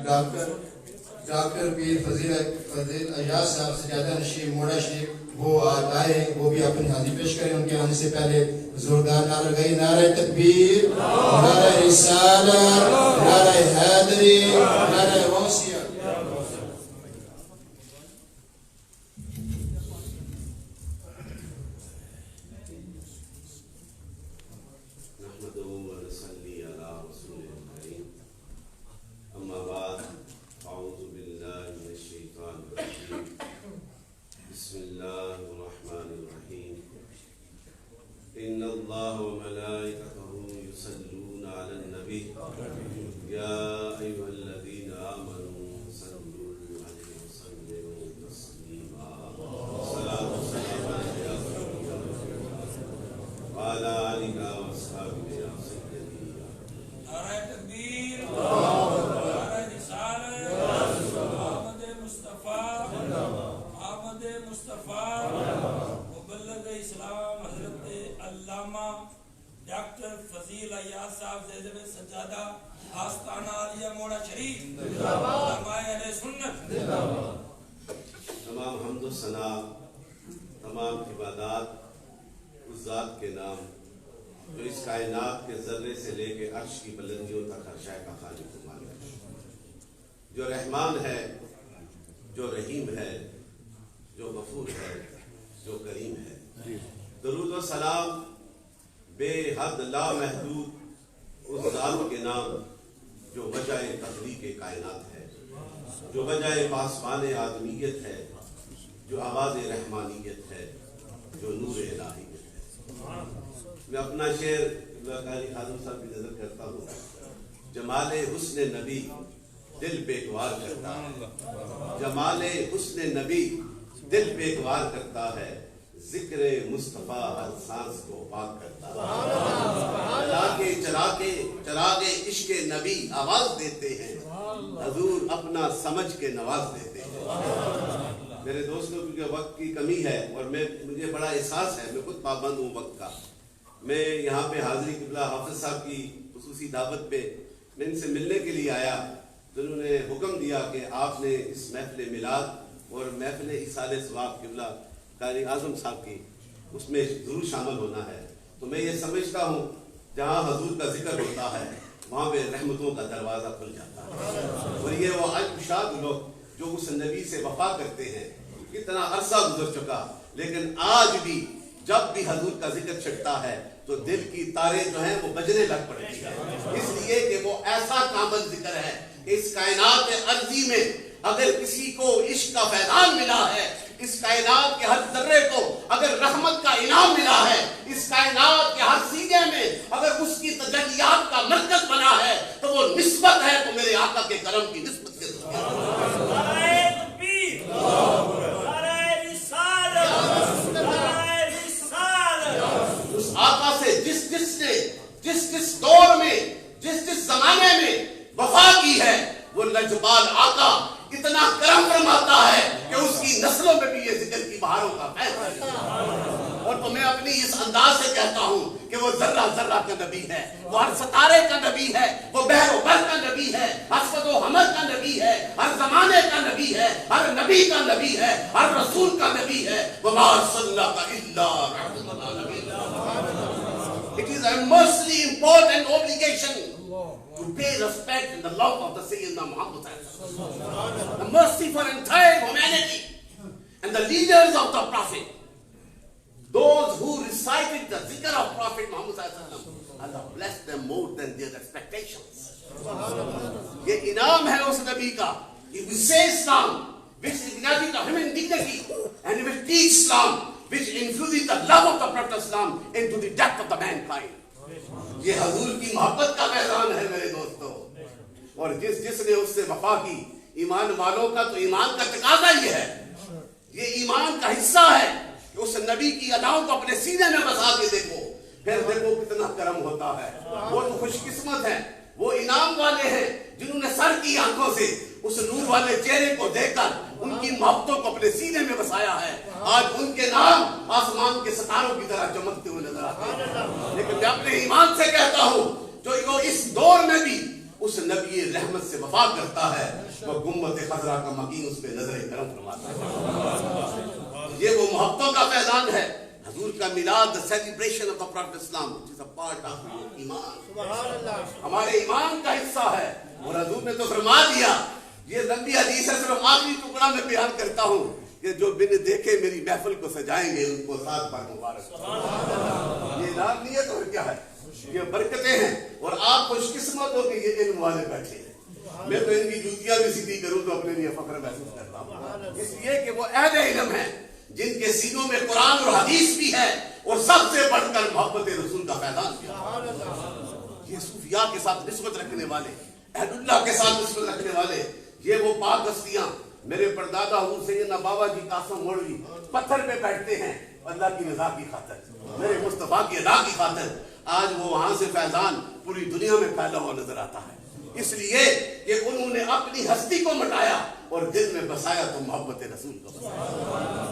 Doctor پیر فضیل ایاز صاحب سجادہ نشین موڑا شریف وہ آئے ہیں، وہ بھی اپنی حاضری پیش کریں. ان کے آنے سے پہلے زوردار نعرہ لگائی، نعرہ تکبیر، نعرہ رسالت، نعرہ حیدری، نعرہ غوثیہ. إن الله وملائكته يصلون على النبي يا أيها الذين آمنوا صلوا عليه وسلموا تسليما. صلاة والسلام عليك يا رسول الله وعلى آلك وأصحابك يا سيدي. نعرہ تکبیر، نعرہ رسالت، محمد مصطفیٰ، محمد مصطفیٰ، مبلغ اسلام حضرت علامہ ڈاکٹر فضیل ایاز صاحب زیزب سجادہ آستانہ عالیہ موڑا شریف، علماء اہل سنت. تمام حمد و ثنا، تمام عبادات اس ذات کے نام جو اس کائنات کے ذرے سے لے کے عرش کی بلندیوں تک ہر شے کا خالق و مالک ہے، جو رحمان ہے، جو رحیم ہے، جو غفور ہے، جو کریم ہے. درود و سلام بے حد لا محدود اس ذات کے نام جو وجہ تخلیق کائنات ہے، جو وجہ پاسبان آدمیت ہے، جو آواز رحمانیت ہے، جو نور الہیت ہے. میں اپنا شعر قاری خادم صاحب کی نظر کرتا ہوں. جمال حسن نبی دل پہ اعتبار کرتا ہے، جمال حسن نبی دل پہ اعتبار کرتا ہے، ذکر مصطفیٰ ہر سانس کو پاک کرتا ہے. چلا کے عشق نبی آواز دیتے ہیں، حضور اپنا سمجھ کے نواز دیتے ہیں. میرے دوستوں کیونکہ وقت کی کمی ہے اور مجھے بڑا احساس ہے، میں خود پابند ہوں وقت کا. میں یہاں پہ حاضری قبلہ حافظ صاحب کی خصوصی دعوت پہ میں ان سے ملنے کے لیے آیا تو انہوں نے حکم دیا کہ آپ نے اس محفل میلاد اور محفل ایصال ثواب قبلہ قاری اعظم صاحب کی اس میں ضرور شامل ہونا ہے. تو میں یہ سمجھتا ہوں جہاں حضور کا ذکر ہوتا ہے وہاں پہ رحمتوں کا دروازہ کھل جاتا ہے. اور یہ وہ عجب لوگ جو اس نبی سے وفا کرتے ہیں، کتنا عرصہ گزر چکا لیکن آج بھی جب بھی حضور کا ذکر چھٹتا ہے تو دل کی تاریں جو ہیں وہ بجنے لگ پڑتی ہیں، اس لیے کہ وہ ایسا کامل ذکر ہے کہ اس کائنات ارضی میں اگر کسی کو عشق کا فیضان ملا ہے، اس کائنات کے ہر ذرے کو اگر رحمت کا انعام ملا ہے، اس کائنات کے ہر سینے میں اگر اس کی تجلیات کا مرکز بنا ہے تو وہ نسبت ہے تو میرے آقا کے کرم کی نسبت کے اس آقا سے جس دور میں جس زمانے میں وفا کی ہے وہ لجپال آقا اتنا کرم فرماتا ہے کہ اس کی نسلوں میں بھی یہ ذکر کی بہاروں کا فیض ہے. اور تو میں اپنی اس انداز سے کہتا ہوں کہ وہ ذرہ ذرہ کا نبی ہے، وہ ہر ستارے کا نبی ہے، وہ بحر و بر کا نبی ہے، حسد و حمد کا نبی ہے، ہر زمانے کا نبی ہے، ہر نبی کا نبی ہے، ہر رسول کا نبی ہے. وما ارسلناک الا رحمۃ للعالمین. It is a immensely important obligation to pay respect in the love of the Sayyidina Muhammad, the mercy for entire humanity, and the leaders of the Prophet, those who recited the zikr of Prophet Muhammad, Allah bless them more than their expectations. یہ انعام ہے اس نبی کا. If we say Islam which ignited the human dignity, and if we teach Islam which infuses the love of the Prophet Islam into the depth of the mankind. یہ حضور کی محبت کا فیضان ہے میرے دوستو. اور جس نے اس سے وفا کی ایمان والوں کا تو ایمان کا تقاضا یہ ہے، یہ ایمان کا حصہ ہے کہ اس نبی کی اداؤں کو اپنے سینے میں بسا کے دیکھو، پھر دیکھو کتنا کرم ہوتا ہے. وہ تو خوش قسمت ہیں، وہ انعام والے ہیں جنہوں نے سر کی آنکھوں سے اس نور والے چہرے کو دیکھ کر ان کی محبتوں کو اپنے سینے میں بسایا ہے. آج ان کے نام آسمان کے ستاروں کی طرح چمکتے ہوئے نظر آتے ہیں. لیکن میں اپنے ایمان سے کہتا ہوں جو اس دور میں بھی اس نبی رحمت سے وفا کرتا ہے وہ گنبد خضرا کا مکین اس پہ نظر کرم فرماتا ہے. یہ وہ محبتوں کا فیضان ہے. حضور کا میلاد, the celebration of the Prophet Islam, which is a part of ایمان, ہمارے ایمان کا حصہ ہے. اور حضور نے تو فرما دیا, یہ لمبی حدیث ہے, صرف آخری ٹکڑا میں بیان کرتا ہوں کہ جو بن دیکھے میری محفل کو سجائیں گے ان کو 7 بار مبارک. یہ نام نہیں ہے تو کیا ہے, یہ برکتیں ہیں. اور آپ خوش قسمت ہو کہ یہ علم والے بیٹھے ہیں. میں تو ان کی جوتیاں بھی سیدھی کروں تو اپنے لیے فخر محسوس کرتا ہوں, اس لیے کہ وہ اہل علم ہیں جن کے سینوں میں قرآن اور حدیث بھی ہے, اور سب سے بڑھ کر محبت رسول کا فیضان بھی ہے. یہ صوفیاء کے ساتھ نسبت رکھنے والے, اہل اللہ کے ساتھ نسبت رکھنے والے, یہ وہ پاک ہستیاں. میرے پردادا حضور سیدنا بابا جی قاسم مولوی پتھر پہ بیٹھتے ہیں اللہ کی رضا کی خاطر, میرے مصطفیٰ کی ادا کی خاطر. آج وہ وہاں سے فیضان پوری دنیا میں پھیلا ہوا نظر آتا ہے, اس لیے کہ انہوں نے اپنی ہستی کو مٹایا اور دل میں بسایا تو محبت رسول کو بسایا.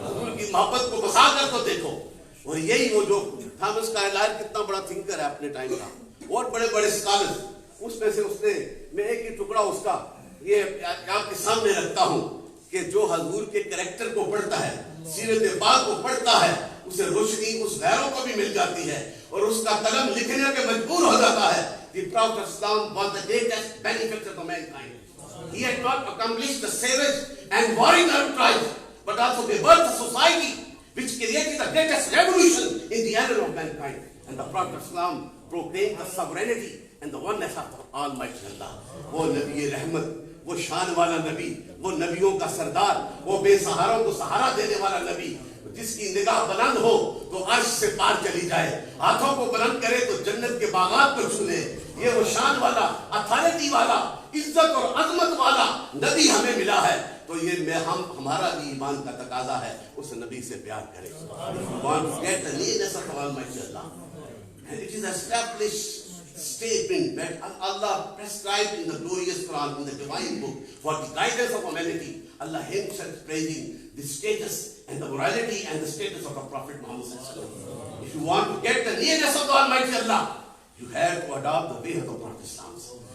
رسول کی محبت کو بسا کر تو دیکھو. اور یہی وہ جو تھامس کارلائل کتنا بڑا تھنکر ہے اپنے ٹائم کا, اور بڑے بڑے اسکالرز, اس میں سے اس نے, میں ایک ہی ٹکڑا اس کا یہ آپ کے سامنے رکھتا ہوں کہ جو حضور کے کریکٹر کو پڑھتا ہے, سیرت پاک کو پڑھتا ہے, اسے روشنی اس غیروں کو بھی مل جاتی ہے اور اس کا قلم لکھنے کے مجبور ہو جاتا ہے. The Prophet of Islam was the greatest benefactor to mankind. He had not accomplished the savage and warring enterprise, but also the birth of society which created the greatest revolution in the annals of mankind. And the Prophet of Islam proclaimed the sovereignty and the oneness of the Almighty Allah. وہ نبی رحمت, وہ شان والا نبی, وہ نبیوں کا سردار, وہ بے سہاروں کو سہارا دینے والا نبی, جس کی نگاہ بلند ہو تو عرش سے پار چلی جائے, ہاتھوں کو بلند کرے تو جنت کے باغات کو چھو لے. یہ وہ شان والا, اتھارٹی والا, عزت اور عظمت والا نبی ہمیں ملا ہے. تو یہ ہمارا بھی ایمان کا تقاضا ہے اس نبی سے پیار کریں. Want to get the nearness of Almighty Allah. And it is established statement that Allah prescribed in the glorious Quran, in the divine book, for the guidance of humanity. Allah himself praising the status and the morality and the status of the Prophet Muhammad sallallahu alaihi wasallam. If you want to get the nearness of the Almighty Allah, you have to adopt the way of the Prophet Islam.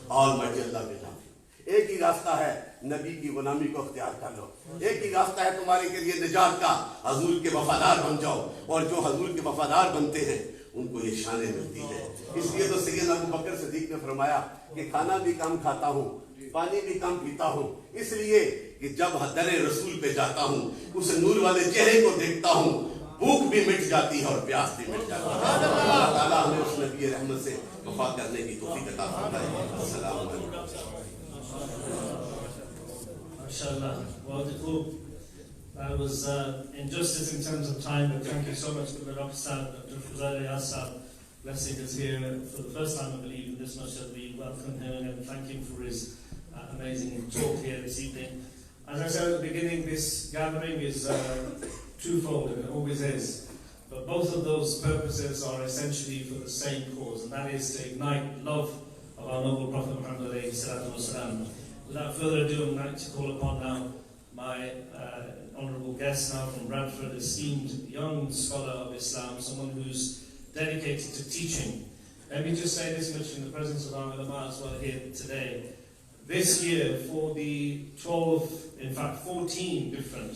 Almighty Allah will love you. ایک ہی راستہ ہے نبی کی غلامی کو اختیار کر لو. ایک ہی راستہ ہے تمہارے کے لیے نجات کا, حضور کے وفادار بن جاؤ. اور جو حضور کے وفادار بنتے ہیں ان کو یہ شانیں ملتی ہیں. اس لیے تو سیدنا ابو بکر صدیق نے فرمایا کہ کھانا بھی کم کھاتا ہوں, پانی بھی کم پیتا ہوں, اس لیے کہ جب در رسول پہ جاتا ہوں اس نور والے چہرے کو دیکھتا ہوں, بھوک بھی مٹ جاتی ہے اور پیاس بھی مٹ جاتی ہے. اللہ تعالیٰ ہمیں اس نبی رحمت سے وفا کرنے کی توفیق عطا فرمائے. السلام علیکم. MashaAllah, wonderful. That was injustice in terms of time, but thank you so much to the Dr. Saab, Dr. Fuzail Asab. Blessing is here for the first time, I believe, in this masjid. We welcome him and thank him for his amazing talk here this evening. As I said at the beginning, this gathering is twofold, and it always is. But both of those purposes are essentially for the same cause, and that is to ignite love of our noble Prophet Muhammad alayhi salatu wasalam. Without further ado, I'm going to call upon now my honourable guest now from Bradford, esteemed young scholar of Islam, someone who's dedicated to teaching. Let me just say this much in the presence of our ulama as well here today. This year, for the 14 different,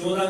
14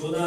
14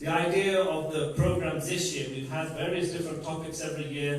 The idea of the programs this year, we've had various different topics every year.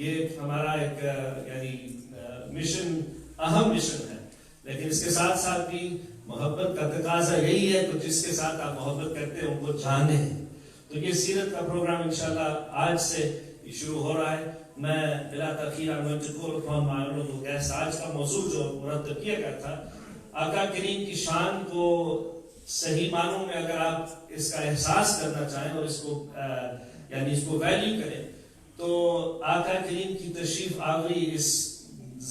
یہ ہمارا ایک یعنی mission, اہم mission ہے، لیکن اس کے ساتھ ساتھ بھی محبت کا تقاضا یہی ہے کہ جس کے ساتھ آپ محبت کرتے ہیں ان کو جانیں. تو یہ سیرت کا پروگرام انشاءاللہ آج سے شروع ہو رہا ہے. میں بلا تاخیر آج کا موضوع جو مرتب کیا گیا تھا، آقا کریم کی شان کو صحیح معنوں میں اگر آپ اس کا احساس کرنا چاہیں اور اس کو یعنی اس کو ویلیو کریں، تو آقا کریم کی تشریف آوری اس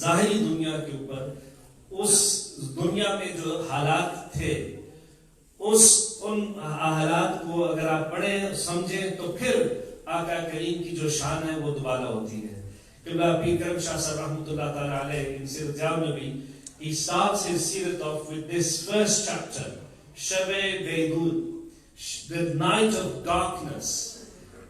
ظاہری دنیا کے اوپر، اس دنیا میں جو حالات تھے، ان حالات کو اگر آپ پڑھیں سمجھیں تو پھر آقا کریم کی جو شان ہے وہ دوبارہ ہوتی ہے. قبلہ پیر کرم شاہ صاحب رحمۃ اللہ تعالیٰ علیہ ان سیرت جام میں بھی he starts his sirat off with this first chapter, Shab-e Beidud, the night of darkness,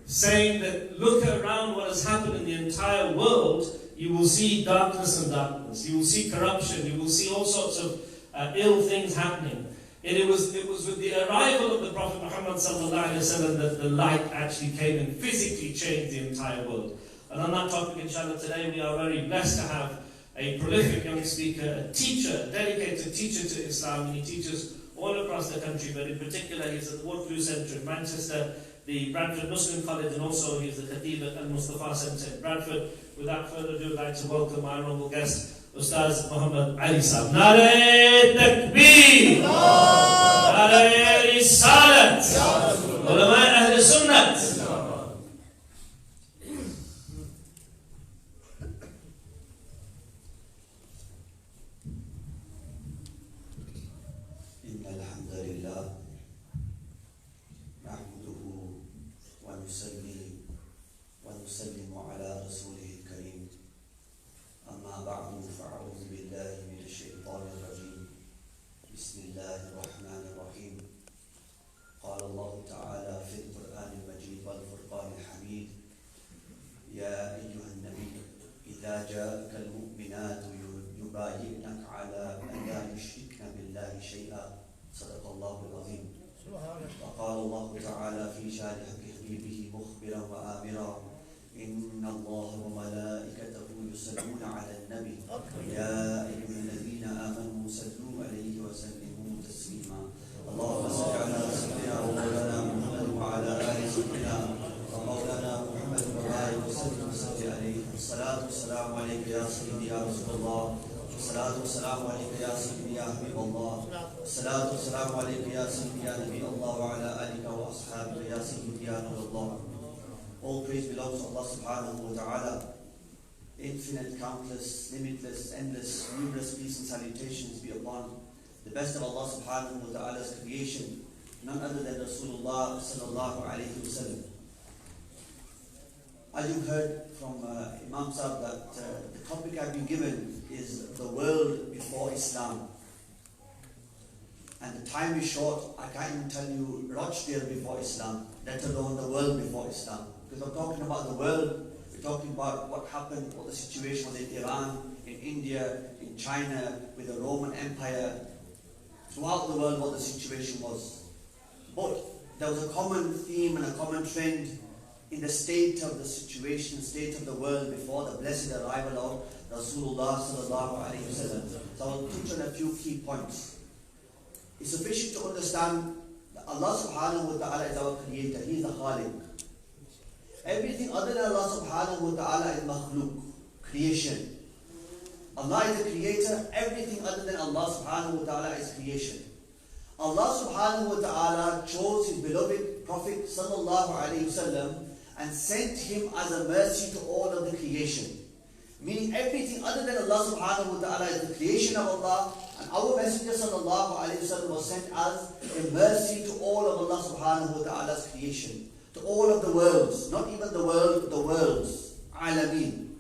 saying that look around what has happened in the entire world, you will see darkness and darkness, you will see corruption, you will see all sorts of ill things happening. And it was with the arrival of the Prophet Muhammad sallallahu alaihi wasallam that the light actually came and physically changed the entire world. And on that topic, inshallah, today we are very blessed to have a prolific young speaker, a teacher, a dedicated teacher to Islam, and he teaches all across the country, but in particular he's at the Waterloo Centre in Manchester, the Bradford Muslim College, and also he's the Khatib at Al-Mustafa Centre in Bradford. Without further ado, I'd like to welcome our honourable guest, Ustaz Muhammad Ali Sahab. Nare Takbir! Nare Risalat! Ulama Ahl Sunnat! وقال الله تعالى في شان حبيبه مخبرا وآمرا إن الله وملائكته يصلون على النبي يا أيها الذين آمنوا صلوا عليه وسلموا تسليما اللهم صل على سيدنا ومولانا محمد وعلى آل سيدنا ومولانا محمد وبارك وسلم وصل عليه. الصلاة والسلام عليك يا سيدي يا رسول الله، الصلاة والسلام عليك يا سيدي يا حبيب الله، الصلاة والسلام عليك يا سيدي يا نبي الله وعلى آلك وأصحابك يا سيدي يا نور الله. All praise belongs to Allah subhanahu wa ta'ala. Infinite, countless, limitless, endless, numerous peace and salutations be upon the best of Allah subhanahu wa ta'ala's creation, none other than Rasulullah sallallahu alayhi wa sallam. As you heard from Imam Sahib that the topic I've been given is the world before Islam. And the time is short, I can't even tell you Rochdale before Islam, let alone the world before Islam. Because I'm talking about the world, we're talking about what happened, what the situation was in Iran, in India, in China, with the Roman Empire, throughout the world what the situation was. But there was a common theme and a common trend in the state of the situation, state of the world before the blessed arrival of Rasulullah sallallahu alayhi wa sallam. So I'll touch on a few key points. It's sufficient to understand that Allah subhanahu wa ta'ala is our creator, He is the Khaliq. Everything other than Allah subhanahu wa ta'ala is makhluk, creation. Allah is the creator, everything other than Allah subhanahu wa ta'ala is creation. Allah subhanahu wa ta'ala chose His beloved Prophet sallallahu alayhi wa sallam and sent him as a mercy to all of the creation. Meaning everything other than Allah subhanahu wa ta'ala is the creation of Allah, and our Messenger sallallahu alayhi wa sallam was sent as a mercy to all of Allah subhanahu wa ta'ala's creation. To all of the worlds, not even the world, but the worlds. Alameen.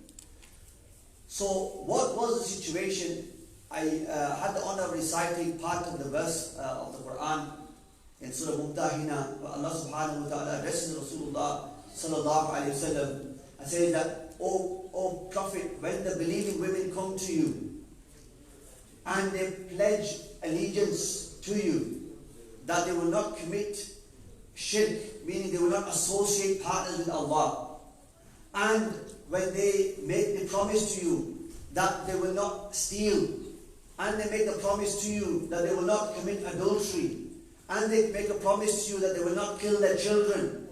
So what was the situation? I had the honor of reciting part of the verse of the Quran in Surah Mumtahina, where Allah subhanahu wa ta'ala addresses Rasulullah sallallahu alayhi wa sallam and says that, O Prophet, when the believing women come to you and they pledge allegiance to you, that they will not commit shirk, meaning they will not associate partners with Allah, and when they make the promise to you that they will not steal, and they make the promise to you that they will not commit adultery, and they make a promise to you that they will not kill their children,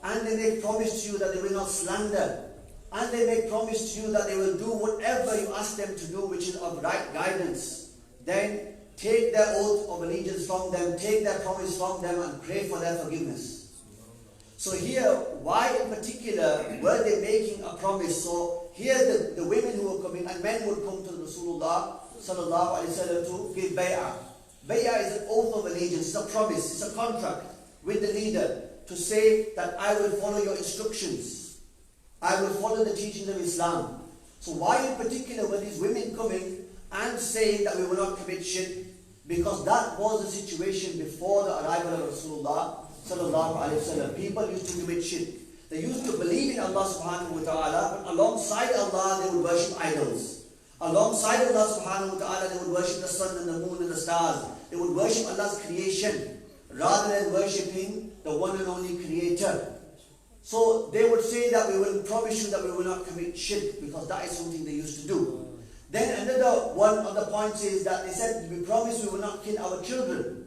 and they make promise to you that they will not slander, and they make promise to you that they will do whatever you ask them to do, which is of right guidance, then take their oath of allegiance from them, take their promise from them, and pray for their forgiveness. So here, why in particular were they making a promise? So here the women who were coming, and men would come to Rasulullah sallallahu alaihi wasallam to give bay'ah. Bay'ah is an oath of allegiance, it's a promise, it's a contract with the leader to say that I will follow your instructions, I will follow the teachings of Islam. So why in particular were these women coming and saying that we will not commit shirk? Because that was the situation before the arrival of Rasulullah sallallahu alaihi wasallam. People used to commit shirk. They used to believe in Allah subhanahu wa ta'ala, but alongside Allah they would worship idols. Alongside Allah subhanahu wa ta'ala they would worship the sun and the moon and the stars. They would worship Allah's creation rather than worshipping the one and only creator. So they would say that we will promise you that we will not commit shirk, because that is something they used to do. Then another one of the points is that they said, we promise we will not kill our children.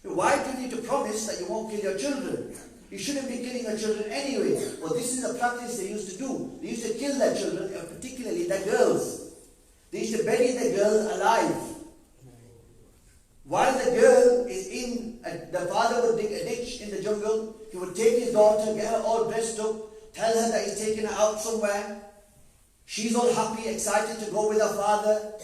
Why do you need to promise that you won't kill your children? You shouldn't be killing your children anyway. Well, this is a practice they used to do. They used to kill their children, particularly their girls. They used to bury the girls alive. While the girl is in, the father would dig a ditch in the jungle. He would take his daughter, get her all dressed up, tell her that he's taking her out somewhere. She's all happy, excited to go with her father,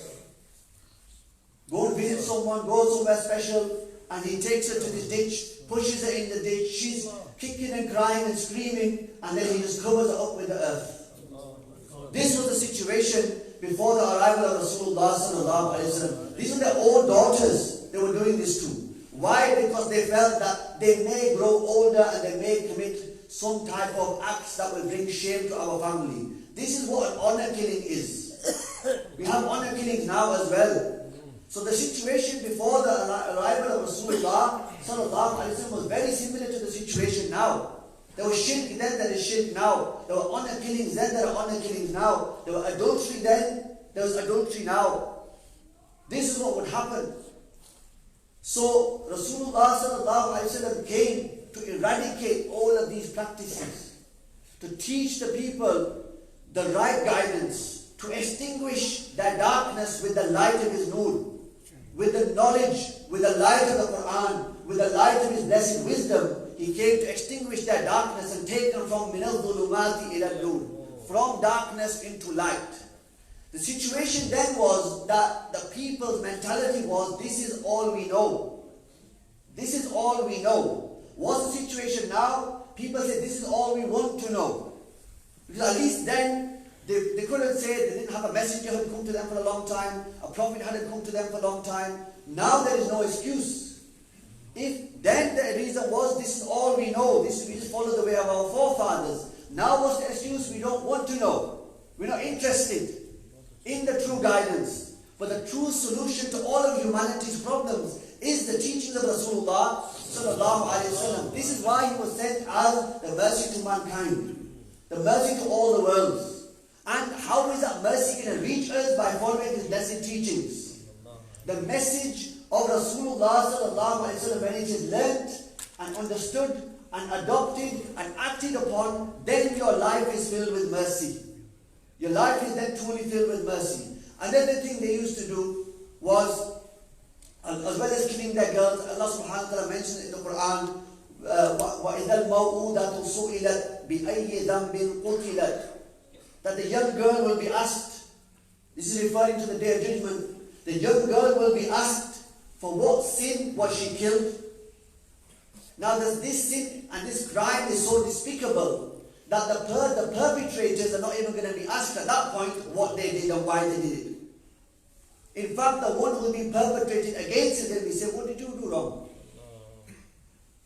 go and visit someone, go somewhere special, and he takes her to the ditch, pushes her in the ditch. She's kicking and crying and screaming, and then he just covers her up with the earth. This was the situation before the arrival of Rasulullah sallallahu alaihi wasallam. These were their own daughters they were doing this to. Why? Because they felt that they may grow older and they may commit some type of acts that will bring shame to our family. This is what an honor killing is. We have honor killings now as well. So the situation before the arrival of Rasulullah sallallahu alaihi wasallam was very similar to the situation now. There was shirk then, there is shirk now. There were honor killings then, there are honor killings now. There was adultery then, there was adultery now. This is what would happen. So Rasulullah sallallahu alaihi wasallam came to eradicate all of these practices, to teach the people the right guidance, to extinguish their darkness with the light of His nur, with the knowledge, with the light of the Quran, with the light of His blessed wisdom. He came to extinguish their darkness and take them from min al-dhulumati ila al-nur, from darkness into light. The situation then was that the people's mentality was, this is all we know. This is all we know. What's the situation now? People say, this is all we want to know. Because at least then, they couldn't say, they didn't have a messenger who had come to them for a long time, a prophet hadn't come to them for a long time. Now there is no excuse. If then the reason was, this is all we know, we just follow the way of our forefathers. Now what's the excuse? We don't want to know. We're not interested in the true guidance. But the true solution to all of humanity's problems is the teachings of Rasulullah sallallahu alaihi wasallam. This is why he was sent as the mercy to mankind, the mercy to all the worlds. And how is that mercy going to reach us? By following his blessed teachings. The message of Rasulullah sallallahu alaihi wasallam, when it is learnt and understood and adopted and acted upon, then your life is filled with mercy. Your life is then truly filled with mercy. Another thing they used to do was, as well as killing their girls, Allah subhanahu wa ta'ala mentioned in the Quran, وَإِذَا الْمَوْءُودَةُ سُئِلَتْ بِأَيِّ ذَنْبٍ قُتِلَتْ, that the young girl will be asked, this is referring to the Day of Judgment, the young girl will be asked, for what sin was she killed? Now this sin and this crime is so despicable that the perpetrators are not even going to be asked at that point what they did and why they did it. In fact, the one who will be perpetrated against it will be said, what did you do wrong?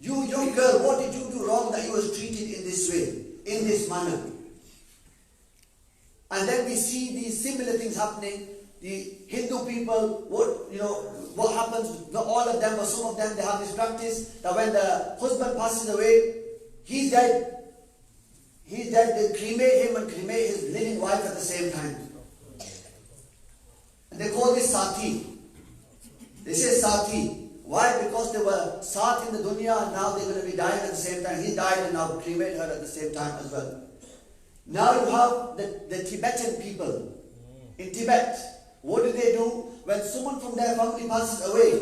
You young girl, what did you do wrong that you was treated in this way, in this manner? And then we see these similar things happening. The Hindu people, what happens, not all of them, but some of them, they have this practice that when the husband passes away, he's dead. he's dead, they cremate him and cremate his living wife at the same time. And they call this sati. They say sati. Why? Because they were sat in the dunya and now they're going to be dying at the same time. He died and now cremate her at the same time as well. Now you have the Tibetan people. In Tibet, what do? When someone from their family passes away,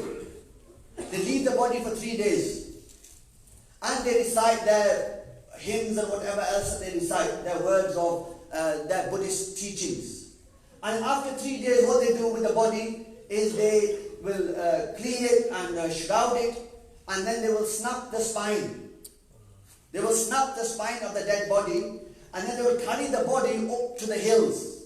they leave the body for 3 days. And they recite their hymns and whatever else they recite, their words of their Buddhist teachings. And after 3 days, what they do with the body is they will clean it and shroud it, and then they will snap the spine. They will snap the spine of the dead body, and then they will carry the body up to the hills.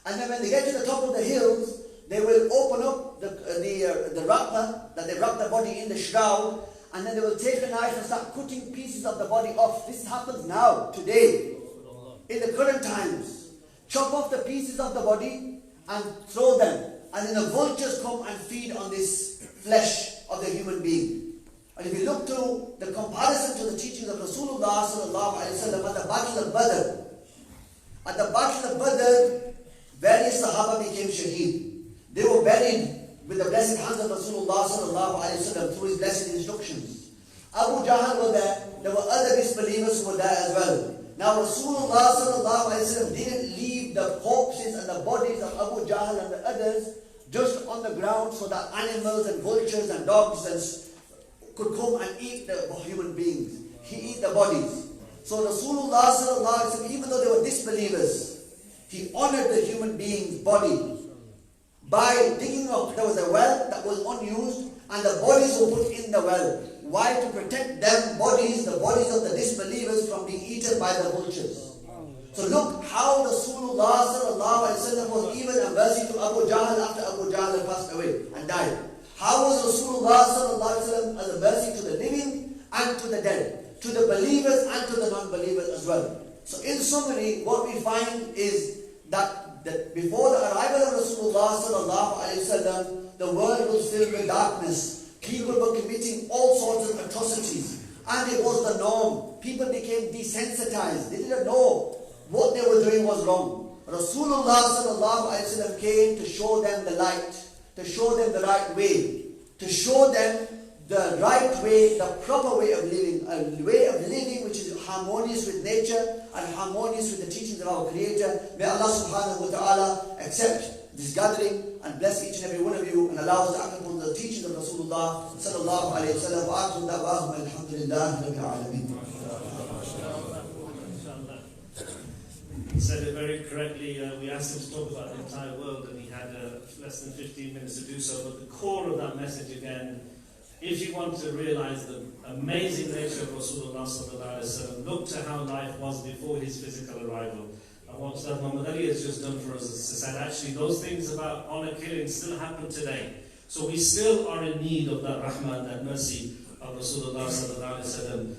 And then when they get to the top of the hills, they will open up the wrapper, that they wrap the body in the shroud, and then they will take a knife and start cutting pieces of the body off. This happens now, today, in the current times. Chop off the pieces of the body and throw them. And then the vultures come and feed on this flesh of the human being. And if you look to the comparison to the teachings of Rasulullah sallallahu alaihi wasallam at the Battle of Badr, at the Battle of Badr, various Sahaba became shaheed. They were buried with the blessed hands of Rasulullah sallallahu alaihi wasallam through his blessed instructions. Abu Jahl were there. There were other disbelievers who were there as well. Now Rasulullah sallallahu alaihi wasallam didn't leave the corpses and the bodies of Abu Jahl and the others just on the ground so that animals and vultures and dogs could come and eat the human beings. He ate the bodies. So Rasulullah sallallahu alaihi wasallam, even though they were disbelievers, he honored the human being's body by digging up. There was a well that was unused and the bodies were put in the well. Why? To protect them bodies, the bodies of the disbelievers, from being eaten by the vultures. So look how Rasulullah sallallahu alaihi wasallam was even a mercy to Abu Jahl after Abu Jahl had passed away and died. How was Rasulullah sallallahu alaihi wasallam as a mercy to the living and to the dead, to the believers and to the non-believers as well. So in summary, what we find is that before the arrival of Rasulullah sallallahu alaihi wasallam, the world was filled with darkness. People were committing all sorts of atrocities, and it was the norm. People became desensitized. They didn't know what they were doing was wrong. Rasulullah sallallahu alaihi wasallam came to show them the light, to show them the right way, to show them the right way, the proper way of living, a way of living which is harmonious with nature and harmonious with the teachings of our Creator. May Allah subhanahu wa ta'ala accept this gathering and bless each and every one of you and allow us to act upon the teachings of Rasulullah sallallahu alayhi wa sallam. Wa akhiru da'wahum alhamdulillahi rabbil alameen. He said it very correctly. We asked him to talk about the entire world, and he had less than 15 minutes to do so. But the core of that message again, if you want to realize the amazing nature of Rasulullah sallallahu alaihi wasallam, look to how life was before his physical arrival. And what Ustad Muhammad Ali has just done for us is to say, actually, those things about honor killing still happen today. So we still are in need of that rahmah, that mercy of Rasulullah sallallahu alaihi wasallam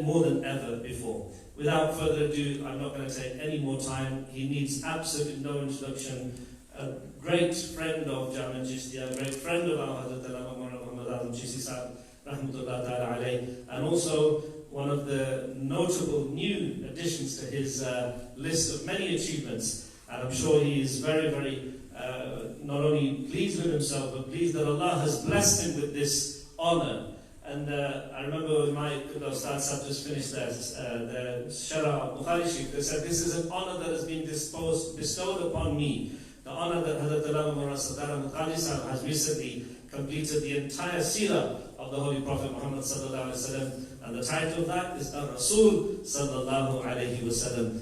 more than ever before. Without further ado, I'm not going to take any more time. He needs absolutely no introduction. A great friend of Jami' Chishtiya, a great friend of our Hazrat Allama Muhammad Azam Chishti Sahib, rahmatullah ta'ala alayh, and also one of the notable new additions to his list of many achievements. And I'm sure he is very, very not only pleased with himself, but pleased that Allah has blessed him with this honor. And I remember when my Ustad Sahib just finished the Sharah Bukhari Sharif, they said, this is an honor that has been bestowed upon me. The honor that Hazrat Allama Maulana Sadar Bukhari Sahib has recently completed the entire seerah of the Holy Prophet Muhammad sallallahu alaihi wasallam. And the title of that is Ar-Rasul sallallahu alaihi wasallam.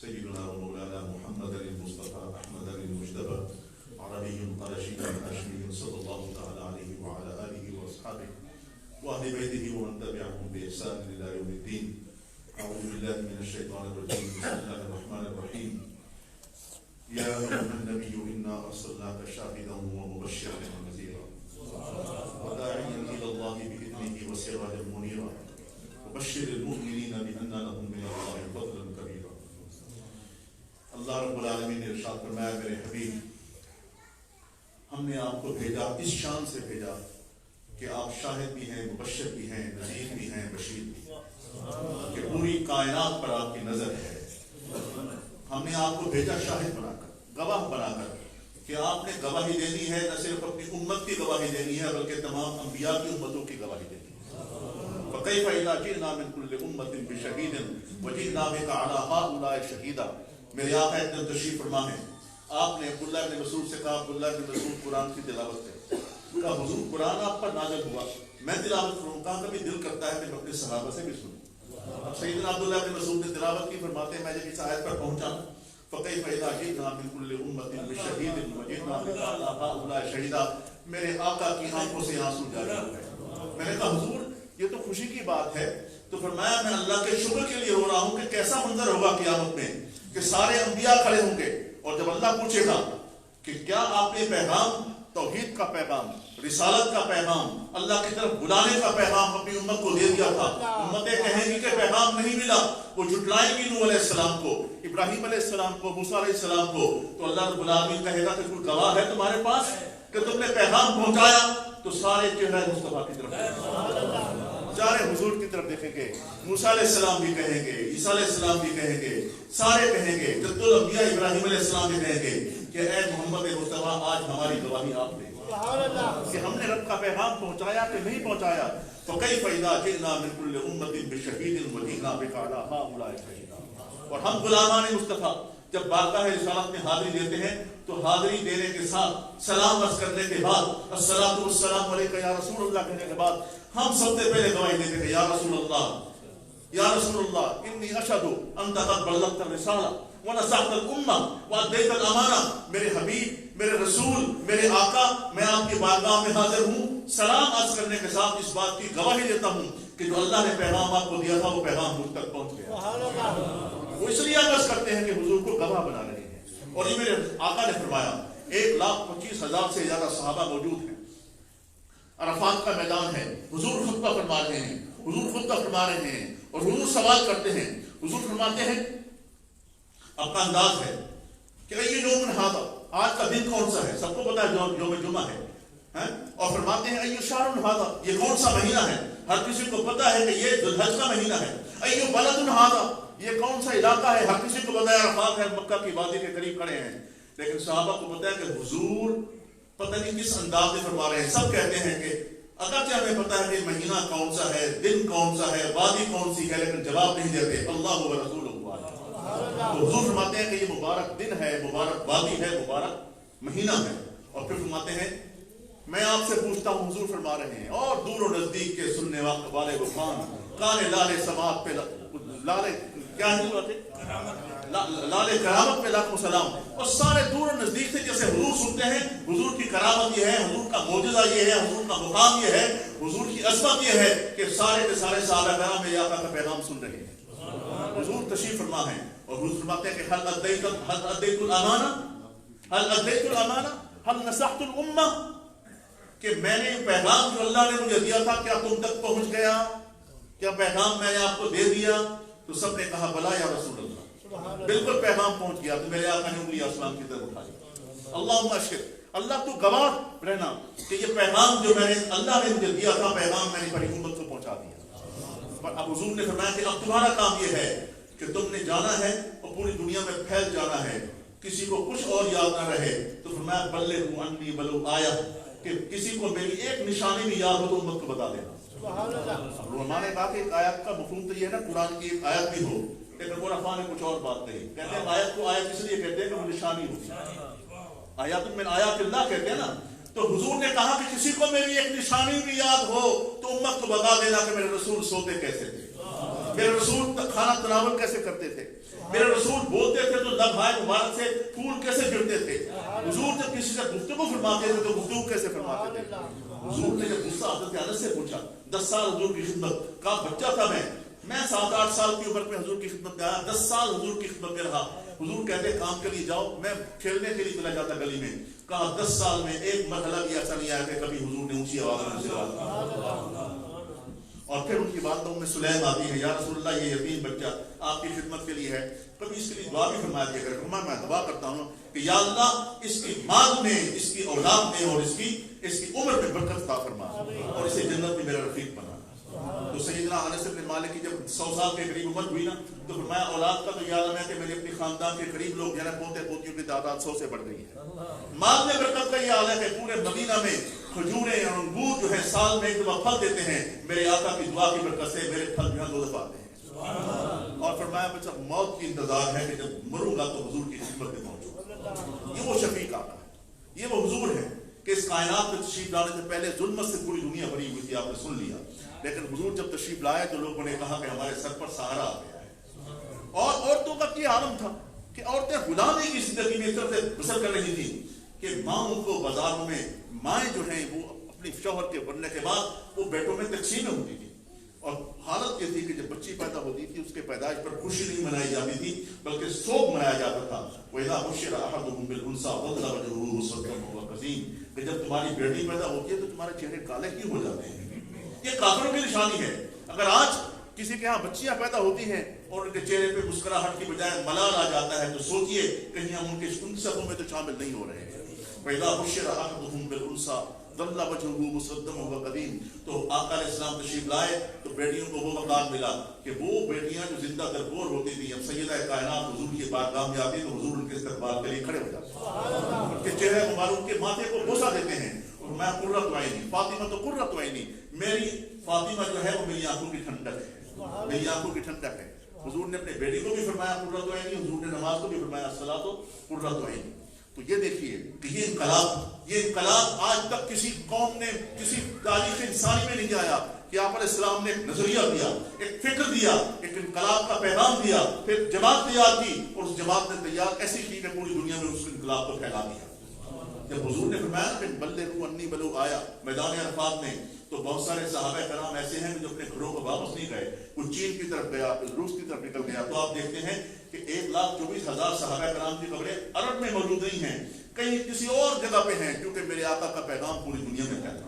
سيدنا ومولانا محمد المصطفى أحمد المجتبى عربي قرشي هاشمي صلى الله تعالى عليه وعلى آله وأصحابه وأهل بيته ومن تبعهم بإحسان إلى يوم الدين. أعوذ بالله من الشيطان الرجيم. بسم الله الرحمن الرحيم. يا أيها النبي إنا أرسلناك شاهدا ومبشرا ونذيرا وداعيا إلى الله بإذنه وسراجا منيرا وبشر المؤمنين بأن لهم من الله فضلا كبيرا. اللہ رب العالمین نے ارشاد فرمایا میرے حبیب ہم نے آپ کو بھیجا اس شان سے بھیجا کہ آپ شاہد بھی ہیں مبشر بھی ہیں نذیر بھی ہیں بشیر بھی ہیں کہ پوری کائنات پر آپ کی نظر ہے. ہم نے آپ کو بھیجا شاہد بنا کر گواہ بنا کر کہ آپ نے گواہی دینی ہے نہ صرف اپنی امت کی گواہی دینی ہے بلکہ تمام انبیاء کی امتوں کی گواہی دینی ہے. فَكَيْفَ إِذَا جِئْنَا مِنْ كُلِّ أُمَّةٍ بِشَهِيدٍ وَجِئْنَا بِكَ عَلَى هَؤُلَاءِ شَهِيدًا. میرے آقا ایک دن تشریف فرما ہے آپ نے عبداللہ بن مسعود سے کہا عبداللہ بن مسعود قرآن کی تلاوت کرے. کہا حضور قرآن آپ پر نازل ہوا میں تلاوت کروں. کہا کبھی دل کرتا ہے کہ میں اپنے صحابہ سے بھی سنوں. اب سیدنا عبداللہ بن مسعود نے تلاوت کی فرماتے ہیں میں جب اس آیت پر پہنچا فَكَيْفَ إِذَا جِئْنَا مِنْ كُلِّ أُمَّةٍ بِشَهِيدٍ وَجِئْنَا بِكَ عَلَى هَؤُلَاءِ شَهِيدًا. میرے آقا کی آنکھوں سے آنسو جاری ہو گئے. میں نے کہا حضور یہ تو خوشی کی بات ہے. تو فرمایا میں اللہ کے شکر کے لیے رو رہا ہوں کہ کیسا منظر ہوگا قیامت میں کہ سارے انبیاء کھڑے ہوں گے اور جب اللہ پوچھے گا کہ کیا آپ نے پیغام توحید کا پیغام رسالت کا پیغام اللہ کی طرف بلانے کا پیغام اپنی امت کو دے دیا تھا. امتیں کہیں گی کہ پیغام نہیں ملا. وہ جھٹلائیں گی نوح علیہ السلام کو ابراہیم علیہ السلام کو موسیٰ علیہ السلام کو. تو اللہ رب العالمین کہے گا کہ کوئی گواہ ہے تمہارے پاس کہ تم نے پیغام پہنچایا. تو سارے چہرے مصطفیٰ کی طرف سارے حضور کی طرف دیکھیں گے. موسیٰ علیہ السلام بھی کہیں گے عیسیٰ علیہ السلام بھی کہیں گے سارے کہیں گے جد الانبیاء ابراہیم علیہ السلام بھی کہیں گے کہ اے محمد مصطفیٰ آج ہماری گواہی آپ نے کہ ہم نے رب کا پیغام پہنچایا کہ نہیں پہنچایا. فَكَيْفَ إِذَا جِئْنَا مِنْ كُلِّ أُمَّةٍ بِشَهِيدٍ وَجِئْنَا بِكَ عَلَى هَؤُلَاءِ شَهِيدًا. اور ہم غلامان مصطفیٰ جب بارگاہ رسالت میں حاضری دیتے ہیں تو حاضری دینے کے ساتھ سلام عرض کرنے کے بعد الصلاۃ والسلام علیک یا رسول اللہ کہنے کے بعد ہم سب سے پہلے گواہی دیتے ہیں یا رسول اللہ انی اشہد انت قد بلغت الرسالہ ونصحت الامہ وادیت الامانہ. میرے حبیب میرے رسول میرے آقا میں آپ کی بارگاہ میں حاضر ہوں سلام عرض کرنے کے ساتھ اس بات کی گواہی دیتا ہوں کہ جو اللہ نے پیغام آپ کو دیا تھا وہ پیغام مجھ تک پہنچ گیا. وہ اس لیے عرض کرتے ہیں کہ حضور کو گواہ بنا رہے ہیں. اور یہ میرے آقا نے فرمایا 1,25,000 سے زیادہ صحابہ موجود ہیں. عرفات کا میدان ہے. حضور خطبہ فرما رہے ہیں اور حضور سوال کرتے ہیں. حضور فرماتے ہیں اپنا انداز ہے کہ یہ یوم ھذا آج کا دن کون سا ہے. سب کو پتا ہے یوم جمعہ ہے. اور فرماتے ہیں ایو شہر ھذا یہ کون سا مہینہ ہے. ہر کسی کو پتا ہے کہ یہ ذو الحج کا مہینہ ہے. ایو بلد ھذا یہ کون سا علاقہ ہے. ہر کسی کو پتا ہے عرفات ہے مکہ کی وادی کے قریب کھڑے ہیں. لیکن صحابہ کو پتا ہے کہ حضور پتہ نہیں کس انداز میں فرما رہے ہیں. سب کہتے ہیں کہ اگرچہ ہمیں پتا ہے کہ مہینہ کون سا ہے دن کون سا ہے وادی کون سی ہے لیکن جواب نہیں دیتے. اللہ و رسول تو حضور فرماتے ہیں کہ یہ مبارک دن ہے مبارک وادی ہے مبارک مہینہ ہے. اور پھر فرماتے ہیں میں آپ سے پوچھتا ہوں. حضور فرما رہے ہیں اور دور و نزدیک کے سننے والے وہ کانے لالے سماعت پہ لالے کیا ہے لالے کرامت پہ لاکھوں سلام. اور سارے دور و نزدیک سے جیسے حضور سنتے ہیں حضور کی کرامت یہ ہے حضور کا معجزہ یہ ہے حضور کا مقام یہ ہے حضور کی عظمت یہ ہے کہ سارے کے سارے صحابہ کرام میرے آقا کا پیغام سن رہے ہیں. حضور تشریف فرما ہے اور حضور فرماتے ہیں کہ حل ادیت الامانہ حل نصحت الامہ کہ میں نے پیغام جو اللہ نے مجھے دیا تھا کیا تم تک پہنچ گیا. کیا پیغام میں نے آپ کو دے دیا. تو سب نے کہا بلا یا رسول اللہ بالکل پیغام پہنچ گیا. تو میرے آقا نے انگلی آسمان کی طرف اٹھائی. اللہم اشہد اللہ تو گواہ رہنا کہ یہ پیغام جو میں نے اللہ نے مجھے دیا تھا پیغام میں نے بڑی امت کو پہنچا دیا. پر اب حضور نے فرمایا کہ اب تمہارا کام یہ ہے کہ تم نے جانا ہے اور پوری دنیا میں پھیل جانا ہے. کسی کو کچھ اور یاد نہ رہے. تو فرمایا بلغوا عنی ولو آیہ کہ کسی کو میری ایک نشانی بھی یاد ہو تو امت کو بتا دینا. علماء نے کہا کہ ایک آیت کا مفہوم تو یہ ہے نا قرآن کی ایک آیت بھی ہو لیکن مرفا نے کچھ اور بات کہی. کہتے ہیں آیت کو آیت اس لیے کہتے ہیں کہ وہ نشانی ہوتی ہے. آیات من آیات اللہ کہتے ہیں نا. تو حضور نے کہا کہ کسی کو میری ایک نشانی بھی یاد ہو تو امت کو بتا دینا کہ میرے رسول سوتے کیسے تھے میرے رسول کھانا تناول کیسے کرتے تھے میرے رسول بولتے تھے تو لبھائے مبارک سے پھول کیسے گرتے تھے. حضور جب کسی سے گفتگو فرماتے تھے تو گفتگو کیسے فرماتے تھے. حضور نے جب غصہ حضرت انس سے پوچھا 10 سال حضور کی خدمت کا بچہ تھا میں 7-8 سال کی عمر میں حضور کی خدمت میں آیا, 10 سال حضور کی خدمت میں رہا. حضور کہتے کام کے لیے جاؤ, میں کھیلنے کے لیے چلا جاتا گلی میں. کہا 10 سال میں ایک مرحلہ بھی ایسا نہیں آیا کہ کبھی حضور نے اونچی آواز میں سنا. اور پھر ان کی بات میں سلیم آتی ہے, یا رسول اللہ یہ یتیم بچہ آپ کی خدمت کے لیے ہے, کبھی اس کے لیے دعا بھی فرمایا دیا کرے. فرمایا میں دعا کرتا ہوں کہ یا اللہ اس کی مال میں, اس کی اولاد میں اور اس کی عمر میں برکت عطا فرما اور اسے جنت میں میرا رفیق بنا. تو سیدنا انس بن مالک کی جب 100 سال کے قریب عمر ہوئی نا تو فرمایا اولاد کا تو یہ عالم ہے کہ میرے اپنی خاندان کے قریب لوگ یعنی پوتے پوتیوں کی تعداد 100 سے بڑھ گئی ہے. مال میں برکت کا یہ حال ہے کہ پورے مدینہ میں کھجوریں اور انگور جو ہے سال میں ایک دفعہ پھل دیتے ہیں. میرے آقا کی دعا کی برکت سے میرے پھل جو ہے 2 دفعہ آتے ہیں. اور فرمایا بچہ موت کی انتظار ہے کہ جب مروں گا تو حضور کی خدمت میں پہنچوں. یہ وہ شفیق آقا ہے, یہ وہ حضور ہے کہ اس کائنات میں تشریف لانے سے پہلے ظلمت سے پوری دنیا بھری ہوئی تھی, آپ نے سن لیا. لیکن حضور جب تشریف لائے تو لوگوں نے کہا کہ ہمارے سر پر سہارا آ گیا ہے. اور عورتوں کا یہ عالم تھا کہ عورتیں غلامی کی زندگی میں اس طرح سے بسر کر رہی تھی کہ ماؤں کو بازاروں میں مائیں جو ہیں وہ اپنی شوہر کے بننے کے بعد وہ بیٹوں میں تقسیم ہوتی تھی. اور حالت یہ تھی کہ جب بچی پیدا ہوتی تھی اس کے پیدائش پر خوشی نہیں منائی جاتی تھی بلکہ سوگ منایا جاتا تھا. وَإِذَا بُشِّرَ أَحَدُهُم بِالْأُنثَىٰ ظَلَّ وَجْهُهُ مُسْوَدًّا وَهُوَ كَظِيمٌ کہ جب تمہاری بیٹی پیدا ہوتی ہے تو تمہارے چہرے کالے کیوں ہو جاتے ہیں. یہ کافروں کی نشانی ہے. اگر آج کسی کے ہاں بچیاں پیدا ہوتی ہیں اور ان کے چہرے پہ مسکراہٹ کی بجائے ملال آ جاتا ہے تو سوچئے کہیں ہم ان کے صفوں میں تو شامل نہیں ہو رہے ہیں. وَإِذَا بُشِّرَ أَحَدُهُم بِالْأُنثَىٰ ظَلَّ وَجْهُهُ مُسْوَدًّا وَهُوَ كَظِيمٌ تو آقا علیہ السلام تشریف لائے تو بیٹیوں کو وہ مقام ملا کہ وہ بیٹیاں جو زندہ درگور ہوتی تھیں اب سیدہ کائنات حضور کی بارگاہ میں آتی تو حضور ان کے استقبال کے لیے کھڑے ہو جاتے, ان کے چہرے مبارک کے ماتھے کو بوسہ دیتے ہیں. اور میں قرۃ عینی, فاطمہ تو قرۃ عینی, میری فاطمہ جو ہے وہ میری آنکھوں کی ٹھنڈک ہے, میری آنکھوں کی ٹھنڈک ہے. حضور نے اپنے بیٹی کو بھی فرمایا قرۃ عینی, حضور نے نماز کو بھی فرمایا الصلاۃ قرۃ عینی. تو یہ دیکھیے کہ یہ انقلاب آج تک کسی قوم نے کسی تاریخ انسانی میں نہیں آیا کہ آپ علیہ السلام نے ایک نظریہ دیا, ایک فکر دیا, ایک انقلاب کا پیغام دیا, پھر جماعت تیار کی اور اس جماعت نے تیار ایسی کی کہ پوری دنیا میں اس انقلاب کو پھیلا دیا. جب حضور نے فرمایا کہ بلغوا انی بلغ آیا میدان عرفات میں تو بہت سارے صحابہ کرام ایسے ہیں جو اپنے گھروں کو واپس نہیں گئے. کوئی چین کی طرف گیا, کوئی روس کی طرف نکل گیا. تو آپ دیکھتے ہیں کہ 1,24,000 صحابہ کرام کی قبریں عرب میں موجود نہیں ہیں, کہیں کسی اور جگہ پہ ہیں کیونکہ میرے آقا کا پیغام پوری دنیا میں پھیلا.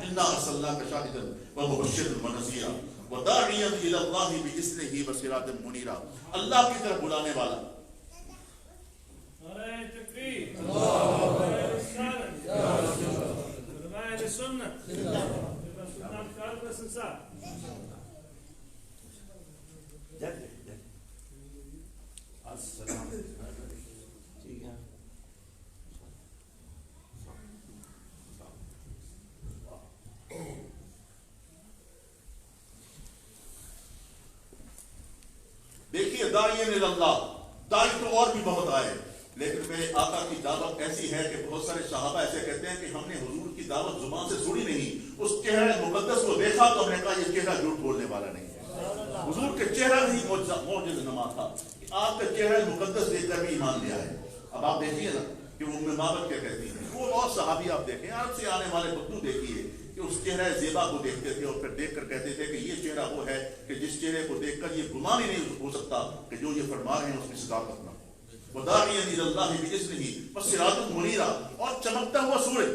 انا ارسلناک شاہدا ومبشرا ونذیرا وداعیا الی اللہ باذنہ وسراجا منیرا. اللہ کی طرف بلانے والا. دیکھیے داعیاں الی اللہ, داعی تو اور بھی بہت آئے لیکن میرے آقا کی دعوت ایسی ہے کہ بہت سارے صحابہ ایسے کہتے ہیں کہ ہم نے حضور کی دعوت زبان سے سنی نہیں, اس چہرے مقدس کو دیکھا تو ہم نے کہا یہ چہرہ جھوٹ بولنے والا نہیں ہے. حضور کے چہرہ ہی معجزہ نما تھا کہ آپ کا چہرہ مقدس دیکھ کر بھی ایمان لیا ہے. اب آپ دیکھیے نا کہ ام مابت کیا کہتی ہیں, وہ اور صحابی آپ دیکھیں, عرب سے آنے والے بدو دیکھیے کہ اس چہرہ زیبا کو دیکھتے تھے اور پھر دیکھ کر کہتے تھے کہ یہ چہرہ وہ ہے کہ جس چہرے کو دیکھ کر یہ گمان ہی نہیں ہو سکتا کہ جو یہ فرما رہے ہیں اس کی صداقت نہ ہو. وداعیا الی اللہ باذنہ وسراجا منیرا, اور چمکتا ہوا سورج.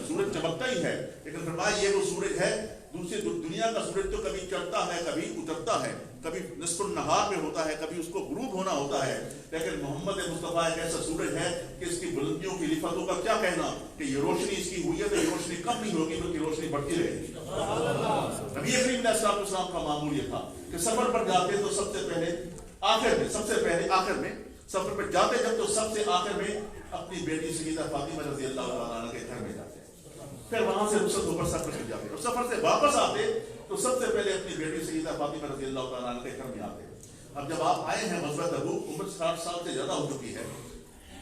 سورج چمکتا ہی ہے لیکن فرمایا یہ وہ سورج ہے, دوسری دنیا کا سورج تو کبھی چڑھتا ہے کبھی اترتا ہے, کبھی نصف النہار میں ہوتا ہے کبھی اس کو غروب ہونا ہوتا ہے. لیکن محمد مصطفیٰ ایک ایسا سورج ہے کہ اس کی بلندیوں کی لفتوں کا کیا کہنا کہ یہ روشنی اس کی ہوئی ہے تو یہ روشنی کم نہیں ہوگی بلکہ روشنی بڑھتی رہے گی. نبی کریم علیہ السلام کا معمول یہ تھا کہ سفر پر جاتے تو سب سے پہلے آخر میں سفر پر جاتے جب تو سب سے آخر میں اپنی بیٹی سیدہ فاطمہ رضی اللہ عنہا کے گھر میں جاتے, پھر وہاں سے رخصت ہو کر سفر پر جاتے اور سفر سے واپس آتے تو سب سے پہلے اپنی بیٹی سیدہ فاطمہ رضی اللہ عنہا کے گھر میں آتے. اب جب آپ آئے ہیں غزوہ تبوک, عمر 60 سال سے زیادہ ہو چکی ہے,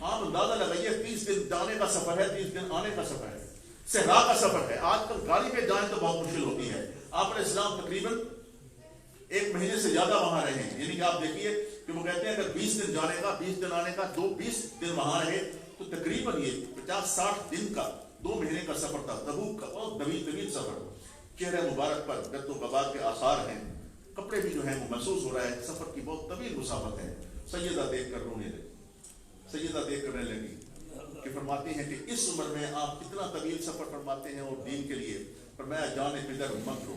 آپ اندازہ لگائیے 30 دن جانے کا سفر ہے, 30 دن آنے کا سفر ہے, صحرا کا سفر ہے. آج کل گاڑی پہ جائیں تو بہت مشکل ہوتی ہے. آپ علیہ السلام تقریباً 1 مہینے سے زیادہ وہاں رہے ہیں, یعنی کہ آپ دیکھیے کہ وہ کہتے ہیں اگر 20 دن جانے کا 20 دن آنے کا 20 دن وہاں رہے تو تقریباً یہ 50-60 دن کا 2 مہینے کا سفر تھا، تبوک کا بہت طویل سفر. چہرے مبارک پر گرد و غبار کے آثار ہیں، کپڑے بھی جو ہیں وہ محسوس ہو رہا ہے سفر کی بہت طویل مسافت ہے. سیدہ دیکھ کر رونے لگی، سیدہ دیکھ کر رونے لگی کہ فرماتی ہیں کہ اس عمر میں آپ کتنا طویل سفر فرماتے ہیں اور دین کے لیے. فرمایا جانے بدر مت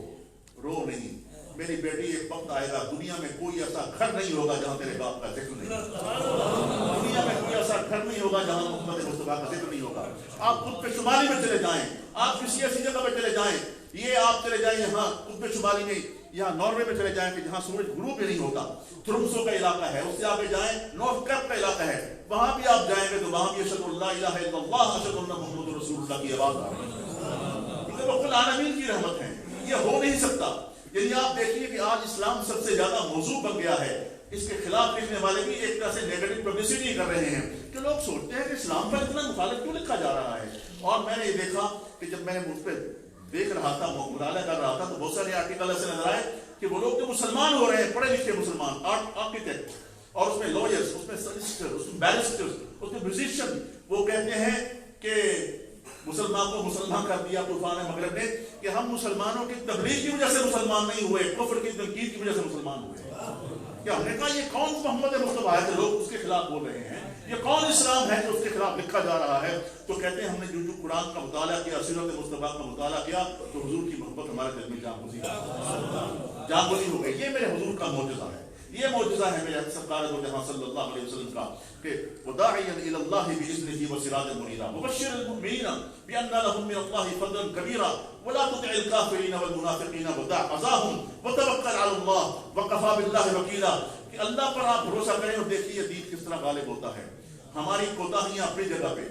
رو نہیں میری بیٹی، ایک وقت آئے گا دنیا میں کوئی ایسا گھر نہیں ہوگا جہاں تیرے باپ کا ذکر نہیں ہوگا، دنیا میں کوئی ایسا گھر نہیں ہوگا جہاں محمد مصطفیٰ کا ذکر نہیں ہوگا. آپ قطب شمالی میں چلے جائیں، آپ کسی ایسی جگہ پہ چلے جائیں، یہ آپ چلے جائیں یہاں قطب شمالی میں، یہاں ناروے میں چلے جائیں کہ جہاں سورج غروب بھی نہیں ہوتا، ترمسو کا علاقہ ہے، اس سے آگے جائیں نارتھ کیپ کا علاقہ ہے، وہاں بھی آپ جائیں گے تو وہاں بھی اشہد اللہ الہ الا اللہ اشہد ان محمد رسول اللہ کی آواز آ رہی ہے. کیونکہ وہ کل عالمین کی رحمت ہے، یہ ہو نہیں سکتا. یعنی آپ دیکھیے کہ آج اسلام سب سے زیادہ موضوع بن گیا ہے، اس کے خلاف لکھنے والے بھی ایک طرح سے نیگیٹو پبلسٹی کر رہے ہیں کہ لوگ سوچتے ہیں کہ اسلام پر اتنا مخالف کیوں لکھا جا رہا ہے. اور میں نے یہ دیکھا کہ جب میں نے اس پہ دیکھ رہا تھا، مطالعہ کر رہا تھا، تو بہت سارے آرٹیکل ایسے نظر آئے کہ وہ لوگ جو مسلمان ہو رہے ہیں، پڑھے لکھے مسلمان، آرکیٹیکٹ، اور اس میں لائرز، اس میں سولسٹر، اس میں بیرسٹر، اس میں میوزیشین، وہ کہتے ہیں کہ مسلمان کو مسلمان کر دیا طوفان مغرب نے، کہ ہم مسلمانوں کی تبلیغ کی وجہ سے مسلمان نہیں ہوئے، کفر کی تنقید کی وجہ سے مسلمان ہوئے. کہ ہم نے کہا یہ کون محمد مصطفیٰ ہے جو لوگ اس کے خلاف بول رہے ہیں، یہ کون اسلام ہے جو اس کے خلاف لکھا جا رہا ہے. تو کہتے ہیں ہم نے جو قرآن کا مطالعہ کیا، سیرت مصطفیٰ کا مطالعہ کیا، تو حضور کی محبت ہمارے دل میں جان گزین ہو گئی. یہ میرے حضور کا معجزہ ہے، یہ معجزہ ہے میرے سرکار دو جہاں صلی اللہ علیہ وسلم کا، کہ وداعیا الی اللہ باذنہ وسراجا منیرا وبشر المؤمنین بان لهم من اللہ فضلا کبیرا ولا تطع الکافرین والمنافقین ودع اذاهم وتوکل علی اللہ وکفی باللہ وکیلا. کہ اللہ پر آپ بھروسہ کریں اور دیکھیے دین کس طرح غالب ہوتا ہے. ہماری کوتاہیاں اپنی جگہ پہ،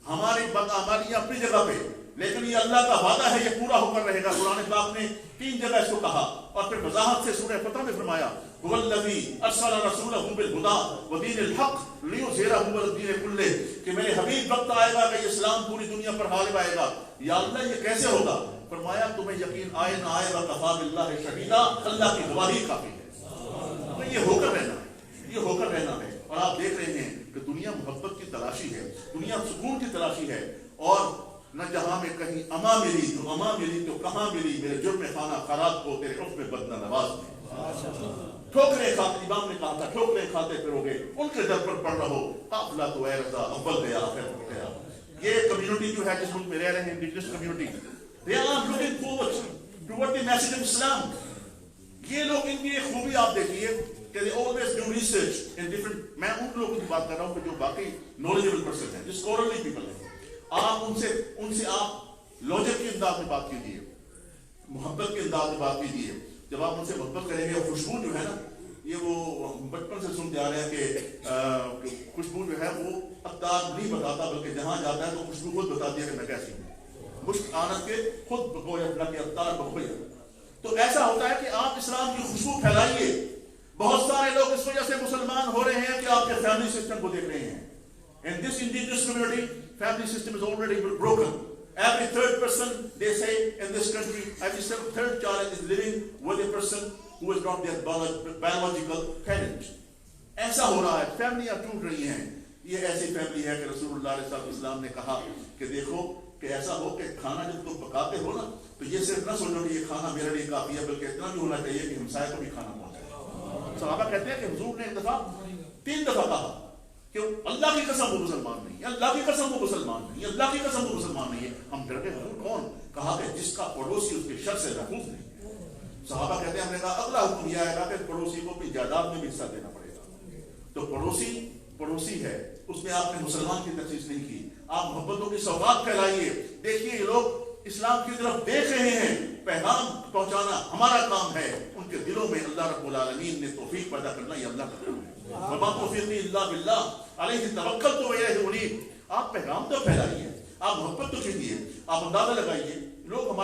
ہماری بدعمالیاں اپنی جگہ پہ، لیکن یہ اللہ کا وعدہ ہے، یہ پورا ہو کر رہے گا. قرآن پاک نے 3 جگہ اس کو کہا اور پھر وضاحت سے سورہ فتح میں فرمایا هو الذی ارسل رسولہ بالہدی ودین الحق لیظہرہ علی الدین کلہ، کہ میرے حبیب وقت آئے گا کہ اسلام پوری دنیا پر غالب آئے گا. یا اللہ یہ کیسے ہوگا؟ فرمایا تمہیں یقین آئے نہ آئے گا کفی باللہ شہیدا، اللہ کی گواہی کافی ہے. تو یہ ہو کر رہنا ہے، یہ ہو کر رہنا ہے. اور آپ دیکھ رہے ہیں کہ دنیا محبت کی تلاشی ہے، دنیا سکون کی تلاشی ہے. اور نہ جہاں میں کہیں اما ملی تو اما ملی تو کہاں ملی، میرے جرم خانہ خراب کو تیرے عرف میں بدنہ نواز میں. ٹھوکریں کھاتے، امام نے کہا تھا ٹھوکریں کھاتے پھرو گے، ان کے در پر پڑھ رہو، قافلہ تو اے رضا اول گیا آخر گیا. یہ کمیونٹی جو ہے جس ملک میں رہ رہے ہیں، indigenous community, they are looking forward toward the message of Islam. یہ لوگ ان کی ایک خوبی آپ دیکھیے کہ they always do research in different، میں ان لوگوں کی بات کر رہا ہوں کہ جو باقی knowledgeable person ہیں، جو scholarly people ہیں. آپ ان سے آپ لاجک کے انداز میں بات کیجیے، محبت کے انداز میں بات کیجیے. جب آپ ان سے محبت کریں گے، اور خوشبو جو ہے نا، یہ وہ بچپن سے سنتے آ رہے ہیں کہ خوشبو جو ہے وہ عطار نہیں بتاتا بلکہ جہاں جاتا ہے تو خوشبو خود بتاتی ہے کہ میں کیسی ہوں. مشک آنت کے خود بگویا نہ کہ عطار بگویا. تو ایسا ہوتا ہے کہ آپ اسلام کی خوشبو پھیلائیے. بہت سارے لوگ اس وجہ سے مسلمان ہو رہے ہیں کہ آپ کے فیملی سسٹم کو دیکھ رہے ہیں. In this indigenous community, family system is already broken. Every third person, they say, in this country, every third child is living with a person who is not their biological parent. ایسا ہو رہا ہے، فیملیاں ٹوٹ رہی ہیں. یہ ایسی family ہے کہ رسول اللہ علیہ السلام نے کہا کہ دیکھو کہ ایسا ہو کہ کھانا جب تم پکاتے ہو نا تو یہ صرف نہ سوچو کہ یہ کھانا میرے لیے کافی ہے، بلکہ اتنا بھی ہونا چاہیے کہ ہمسائے کو بھی کھانا پہنچائے. صحابہ کہتے ہیں کہ حضور نے ایک دفعہ 3 دفعہ کہا کہ اللہ کی قسم وہ مسلمان نہیں ہے، اللہ کی قسم وہ مسلمان نہیں ہے، اللہ کی قسم وہ مسلمان نہیں ہے. ہم ڈر گئے، حضور کون؟ کہا کہ جس کا پڑوسی اس کے شر سے محفوظ نہیں. صحابہ کہتے ہیں ہم نے کہا اگلا حکم یہ آئے گا کہ پڑوسی کو اپنی جائیداد میں بھی حصہ دینا پڑے گا. تو پڑوسی ہے، اس میں آپ نے مسلمان کی تخصیص نہیں کی. آپ محبتوں کی سوغات پھیلائیے. دیکھیے یہ لوگ اسلام کی طرف دیکھ رہے ہیں، پیغام پہنچانا ہمارا کام ہے. ان کے دلوں میں اللہ رب العالمین نے توفیق پیدا کرنا، یہ اللہ کا کام ہے. وما توفیقی الا باللہ علیہ توکلت والیہ انیب. آپ پیغام تو پھیلائیے، آپ محبت تو کیجیے. آپ اندازہ لگائیے، لوگ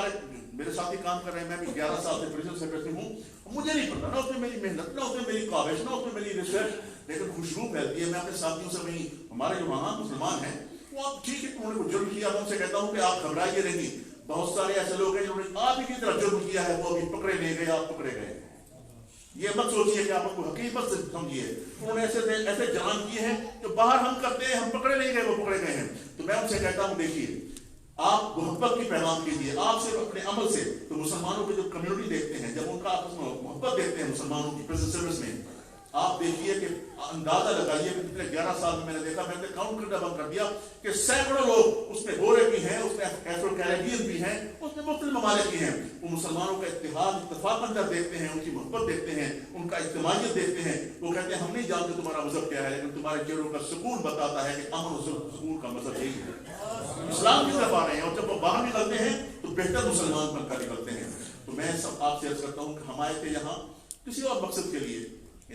میرے ساتھ ہی کام کر رہے ہیں، میں بھی 11 سال سے پریزن سیکرٹری ہوں. مجھے نہیں پڑھنا، نہ اس میں میری محنت، نہ اس میں میری کاوش، نہ اس میں میری ریسرچ، لیکن خوشبو پھیلتی ہے. میں اپنے ساتھیوں سے وہیں ہمارے جو وہاں مسلمان ہیں، وہ آپ ٹھیک ہے انہوں نے جرم کیا، میں ان سے کہتا ہوں کہ آپ گھبرائیے نہیں. بہت سارے ایسے لوگ ہیں جنہوں نے آپ ہی کی طرح جرم کیا ہے، وہ ابھی پکڑے نہیں گئے، آپ پکڑے گئے. یہ مت سوچیے کہ آپ کو حقیقت سے سمجھیے. انہوں نے ایسے جرائم کیے ہیں جو باہر ہم کرتے ہیں, ہم پکڑے نہیں گئے, وہ پکڑے گئے ہیں. تو میں ان سے کہتا ہوں دیکھیے آپ محبت کی پیغام کیجیے, آپ صرف اپنے عمل سے. تو مسلمانوں کی جو کمیونٹی دیکھتے ہیں, جب ان کا آپس میں محبت دیکھتے ہیں مسلمانوں کی پریزنٹ سروس میں, آپ دیکھیے کہ اندازہ لگائیے کہ پچھلے 11 سال میں نے دیکھا, میں نے کاؤنٹ کرنا بند کر دیا کہ سینکڑوں لوگ اس میں گورے بھی ہیں, اس میں ایفرو کیریبین بھی ہیں, اس میں مختلف ممالک بھی ہیں. وہ مسلمانوں کا اتفاق اندر دیکھتے ہیں, ان کی محبت دیکھتے ہیں, ان کا اجتماعیت دیکھتے ہیں. وہ کہتے ہیں ہم نہیں جانتے تمہارا مذہب کیا ہے, لیکن تمہارے چہروں کا سکون بتاتا ہے کہ امن و سکون کا مذہب یہی ہے. اسلام کی طرف آ رہے ہیں, اور جب وہ باہر نکلتے ہیں تو بہتر مسلمان بن کر نکلتے ہیں. تو میں سب آپ سے عرض کرتا ہوں کہ ہم آئے تھے یہاں کسی اور مقصد کے لیے,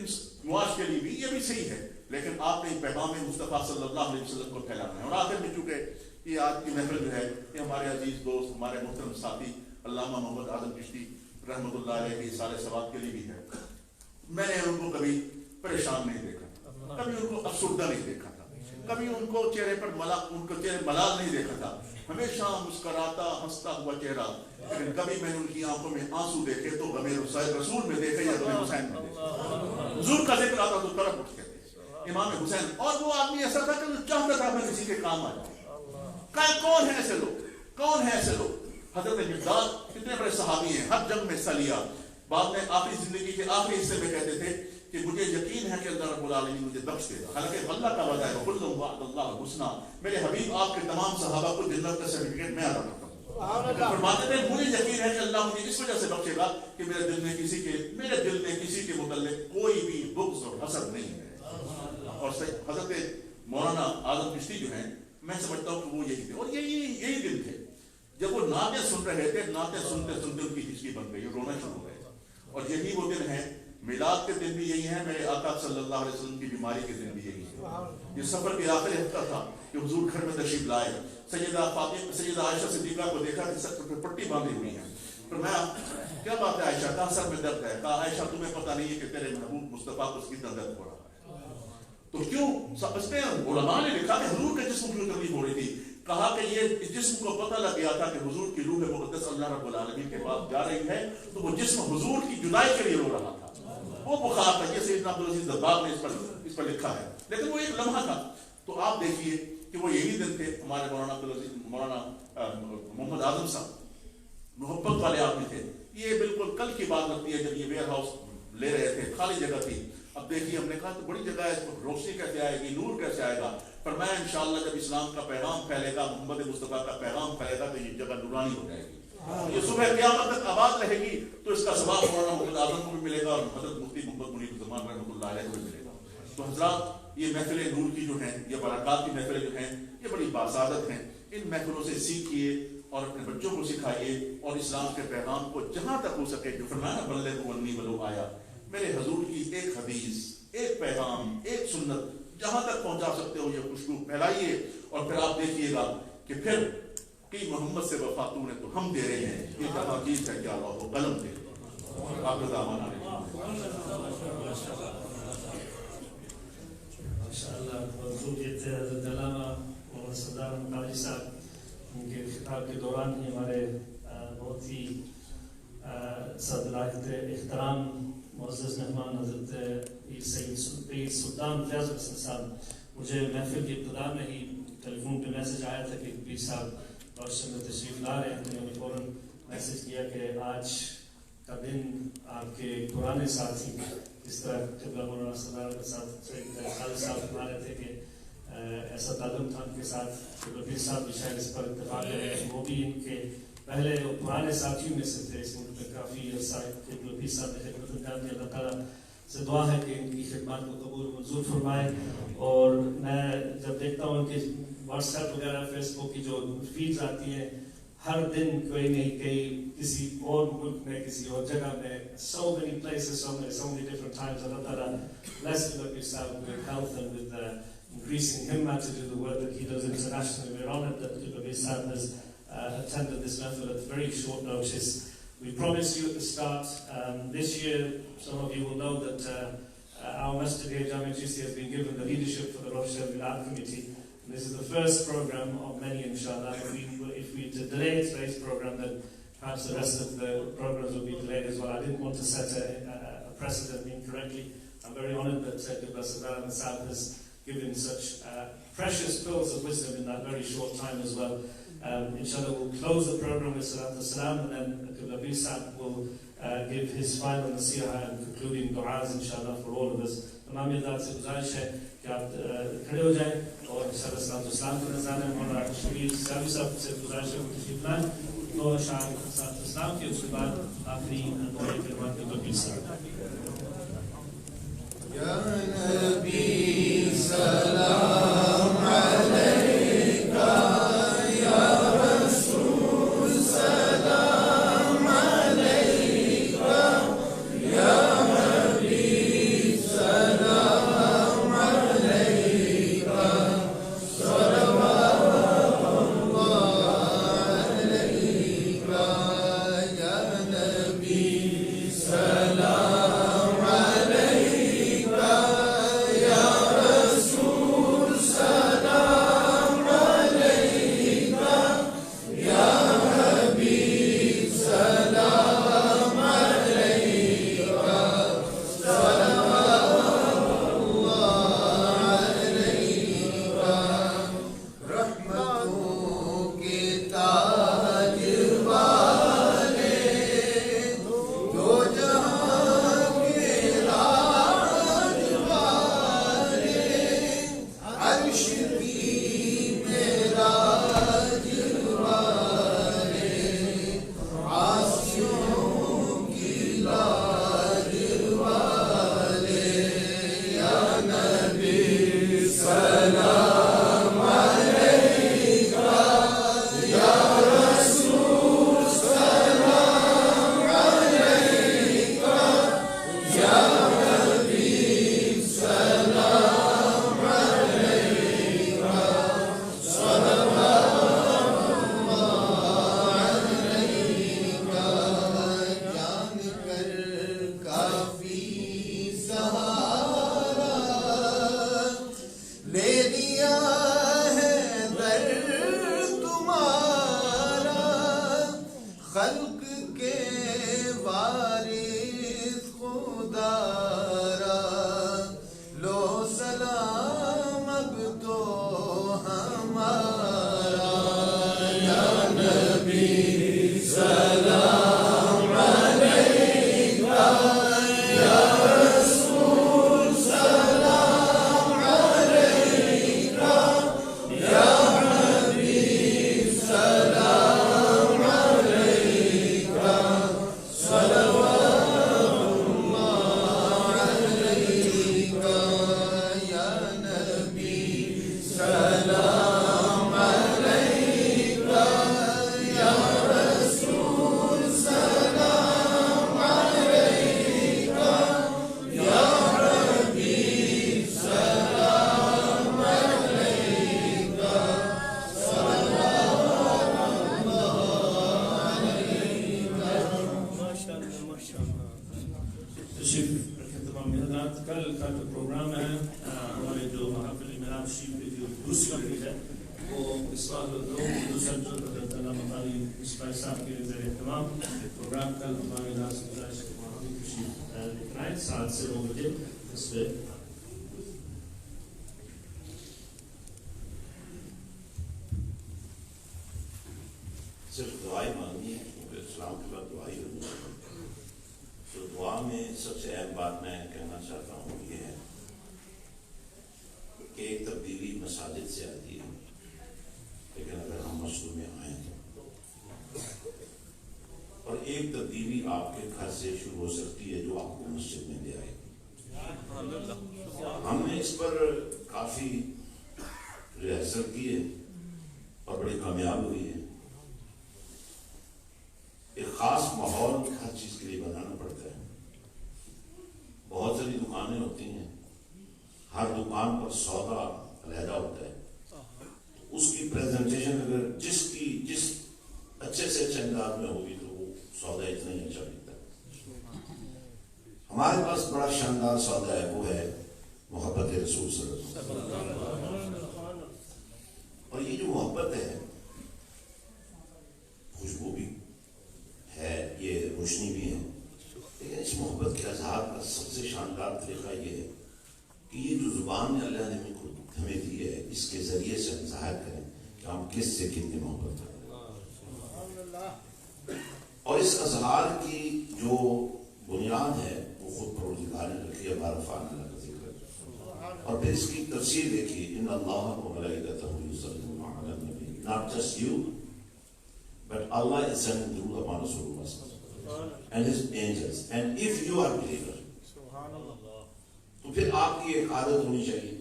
اس معاش کے لیے بھی, یہ بھی صحیح ہے, لیکن آپ نے پیغام مصطفیٰ صلی اللہ علیہ وسلم کو پھیلانا ہے. اور آخر میں چونکہ یہ آج کی محفل جو ہے یہ ہمارے عزیز دوست, ہمارے محترم ساتھی علامہ محمد اعظم چشتی رحمۃ اللہ علیہ کی سارے ثواب کے لیے بھی ہے. میں نے ان کو کبھی پریشان نہیں دیکھا, کبھی ان کو افسردہ نہیں دیکھا تھا, کبھی ان کو چہرے پر ملال نہیں دیکھا تھا. ہمیشہ مسکراتا ہنستا ہوا چہرہ, لیکن کبھی میں نے ان کی آنکھوں میں آنسو دیکھے تو غم رسول میں دیکھے یا غم حسین میں دیکھے. حضور کا ذکر آتا تو طرف اٹھ گئے تھے امام حسین. اور وہ آدمی ایسا تھا کہ وہ چاہتا تھا میں کسی کے کام آ جاؤں. کون ہے ایسے لوگ, کون ہے ایسے لوگ؟ حضرت مقداد کتنے بڑے صحابی ہیں, ہر جنگ میں حصہ لیا. بعد میں آخری زندگی کے آخری حصے میں کہتے تھے کہ مجھے یقین ہے کہ اللہ رب العالمین مجھے بخش دے گا. حالانکہ اللہ کا وعدہ ہے کل وعد اللہ الحسنی, میرے حبیب آپ کے تمام صحابہ کو جنت کا سرٹیفکیٹ میں عطا کرتا ہوں. فرماتے تھے مجھے یقین ہے کہ اللہ مجھے اس وجہ سے بخشے گا کہ میرے دل میں کسی کے متعلق کوئی بھی بغض اور حسد نہیں ہے. اور حضرت مولانا اعظم چشتی جو ہیں, میں سمجھتا ہوں کہ وہ یہی تھے, اور یہی دن تھے جب وہ نعتیں سن رہے تھے. نعتیں سنتے سنتے ان کی ہچکی بن گئی, رونا شروع ہو گئے. اور یہی وہ دن ہیں, میلاد کے دن بھی یہی ہے, میرے آقا صلی اللہ علیہ وسلم کی بیماری کے دن بھی یہی ہے. یہ سفر کے آخری ہفتہ تھا کہ حضور گھر میں تشریف لائے. سیدہ عائشہ صدیقہ کو دیکھا کہ سر پہ پٹی باندھی ہوئی ہے. تو میں کیا بات ہے عائشہ, کہاں سر میں درد ہے؟ کہا عائشہ تمہیں پتہ نہیں ہے کہ تیرے محبوب مصطفیٰ کو اس کی درد ہو رہا ہے. تو کیوں اس میں علماء نے لکھا کہ حضور کے جسم کیوں تکلیف ہو رہی تھی. کہا کہ یہ جسم کو پتہ لگ گیا تھا کہ حضور کی روح مقدس اللہ رب العالمین کے پاس جا رہی ہے, تو وہ جسم حضور کی جدائی کے لیے رو رہا تھا. وہ بخار تھا. یہ سیدنا عبدالعزیز دباغ نے اس پر لکھا ہے, لیکن وہ ایک لمحہ تھا. تو آپ دیکھیے کہ وہ یہی دن تھے. ہمارے مولانا محمد اعظم صاحب محبت والے آدمی تھے. یہ بالکل کل کی بات لگتی ہے جب یہ ویئر ہاؤس لے رہے تھے, خالی جگہ تھی. اب دیکھیے ہم نے کہا تو بڑی جگہ ہے, روشنی کیسے آئے گی, نور کیسے آئے گا. پر میں انشاءاللہ جب اسلام کا پیغام پھیلے گا, محمد مصطفیٰ کا پیغام پھیلے گا, تو یہ جگہ نورانی ہو جائے گی. یہ صبح قیامت تک آباد رہے گی, تو اس کا ثواب مولانا محمد اعظم کو بھی ملے گا, اور حضرت مفتی محمد منیر الزمان رحمۃ اللہ علیہ کو بھی ملے گا. تو حضرات یہ محفلیں نور کی جو ہیں, یہ برکات کی محفلیں جو ہیں, یہ بڑی باسعادت ہیں. ان محفلوں سے سیکھیے اور اپنے بچوں کو سکھائیے, اور اسلام کے پیغام کو جہاں تک ہو سکے, جو فرمایا بلغوا عنی ولو آیا, میرے حضور کی ایک حدیث, ایک پیغام, ایک سنت جہاں تک پہنچا سکتے ہو یہ خوشبو پھیلائیے. اور پھر آپ دیکھیے گا کہ پھر کہ محمد سے وفا تو نے تو ہم دے رہے ہیں, یہ جہاں چیز ہے کہ اللہ کو قلم دے. آپ کا دامن حضرت علامہ محمد سردار قادری صاحب ان کے خطاب کے دوران ہی ہمارے بہت ہی صدر احترام معزز مہمان حضرت پیر سلطان فیاض حسن صاحب مجھے محفل کی ابتدا میں ہی ٹیلی فون پہ میسج آیا تھا کہ پیر صاحب روشن میں تشریف لا رہے ہیں. انہوں نے فوراً میسج کیا کہ آج کا دن آپ کے پرانے ساتھی اس طرح قبلہ مولانا سردار کے ساتھ خالد صاحب بتا رہے تھے کہ ایسا تعلق تھا ان کے ساتھ کہ پیر صاحب بھی شاید اس پر اتفاق کرے. وہ بھی ان کے پہلے پرانے ساتھیوں میں سے تھے اس ملک میں کافی عرصہ کے پیر صاحب نے خدمت انجام دی. اللہ تعالیٰ سے دعا ہے کہ ان کی خدمات کو قبول منظور فرمائے. اور میں جب دیکھتا ہوں کہ واٹس ایپ وغیرہ فیس بک کی جو فیڈز آتی ہیں, ہر دن کوئی نہیں کہیں کسی اور ملک میں کسی اور جگہ میں, so many places, so many different times. Allah Ta'ala bless Pir Sahib with health and with increasing himmat to do the work that he does internationally. We're honored that Pir Sahib has attended this method at very short notice. We promised you at the start, this year some of you will know that our Masjid here, Jami Chishti, has been given the leadership for the Rosh Milad Committee. And this is the first program of many, inshallah. If we delay today's program, then perhaps the rest of the programs will be delayed as well. I didn't want to set a precedent incorrectly. I'm very honored that Qibla Sadar Nasab has given such precious pearls of wisdom in that very short time as well. Inshallah, we'll close the program with Salat al-Salam, and then Qibla Bir Sahib will give his final nasiha and concluding du'as, inshallah, for all of us. تمام ذات سے گزارش ہے کہ آپ کھڑے ہو جائیں اور انشاءاللہ صلاۃ السلام کا نذرانہ ہے. مولانا شبیر سیاوی صاحب سے گزارش ہے کہ تشریف لائیں. دو اشعار صلاۃ السلام کے اس کے بعد آخری دعائے کلمات کے توفیق سے. یا نبی سلام علیکہ، یا رسول سلام علیکہ، یا حبیب سلام علیکہ، صلوات اللہ علیکہ، یا نبی سلام علیکہ، یا رسول سلام علیکہ، یا حبیب سلام علیکہ، صلوات اللہ علیکہ. رحمتوں کے تاج والے، دو جہاں کے راج والے، عرش کی معراج والے، عاصیوں کی لاج والے، یا نبی سلام علیکہ، یا رسول سلام علیکہ، یا حبیب سلام علیکہ، صلوات اللہ علیکہ. جان کر کافی سہارا لے لیا ہے در تمہارا، خلق کے وارث خدا را، لو سلام اب تو ہمارا. یا نبی سلام علیکہ، یا رسول سلام علیکہ، یا حبیب سلام علیکہ، صلوات اللہ علیکہ، یا نبی سلام علیکہ، یا رسول سلام علیکہ، یا حبیب سلام علیکہ، صلوات اللہ علیکہ. تشریف رکھیں تمام حضرات. کل کا جو پروگرام ہے ہمارے جو محافل میلاد شریف کی جو دوسری کڑی ہے وہ اس وقت دوسرا جو حضرت علامہ مفتی مصباح صاحب کے زیر اہتمام پروگرام کل ہمارے ناز گزارش کے وہاں بھی تشریف لائیں 7 سے 9 بجے. اس پہ صرف دعائیں مانگنی ہے کیونکہ اسلام کے بعد دعائی ہونی ہے. تو دعا میں سب سے اہم بات میں کہنا چاہتا ہوں یہ ہے کہ ایک تبدیلی مساجد سے آتی ہے، لیکن اگر ہم مسجد میں آئیں تو، اور ایک تبدیلی آپ کے گھر سے شروع ہو سکتی ہے جو آپ کو مسجد میں لے آئے. ہم نے اس پر کافی ریہرسل کی ہے اور بڑی کامیاب ہوئی ہے. ایک خاص ماحول ہر چیز کے لیے بنانا پڑتا ہے. بہت ساری دکانیں ہوتی ہیں، ہر دکان پر سودا علیحدہ ہوتا ہے. اس کی پریزنٹیشن اگر جس اچھے سے اچھے انداز میں ہوگی تو وہ سودا اتنا ہی اچھا دکھتا ہے. ہمارے پاس بڑا شاندار سودا ہے، وہ ہے محبت رسول صلی اللہ علیہ وسلم. اور یہ جو محبت ہے خوشبو بھی ہے، یہ روشنی بھی ہے، لیکن اس محبت کے اظہار کا سب سے شاندار طریقہ یہ ہے کہ یہ جو زبان اللہ نے ہمیں دی ہے، اس کے ذریعے سے ہم ظاہر کریں کہ ہم کس سے کتنی محبت کریں. اور اس اظہار کی جو بنیاد ہے وہ خود پروردگار نے رکھی ہے. بارفان اللہ کا ذکر، اور پھر اس کی تفسیر دیکھیے، ان اللہ و ملائکتہ یصلون علی النبی. Not just you, but Allah is sending through upon Rasulullah and his angels. And if you are believer, تو پھر آپ کی ایک عادت ہونی چاہیے،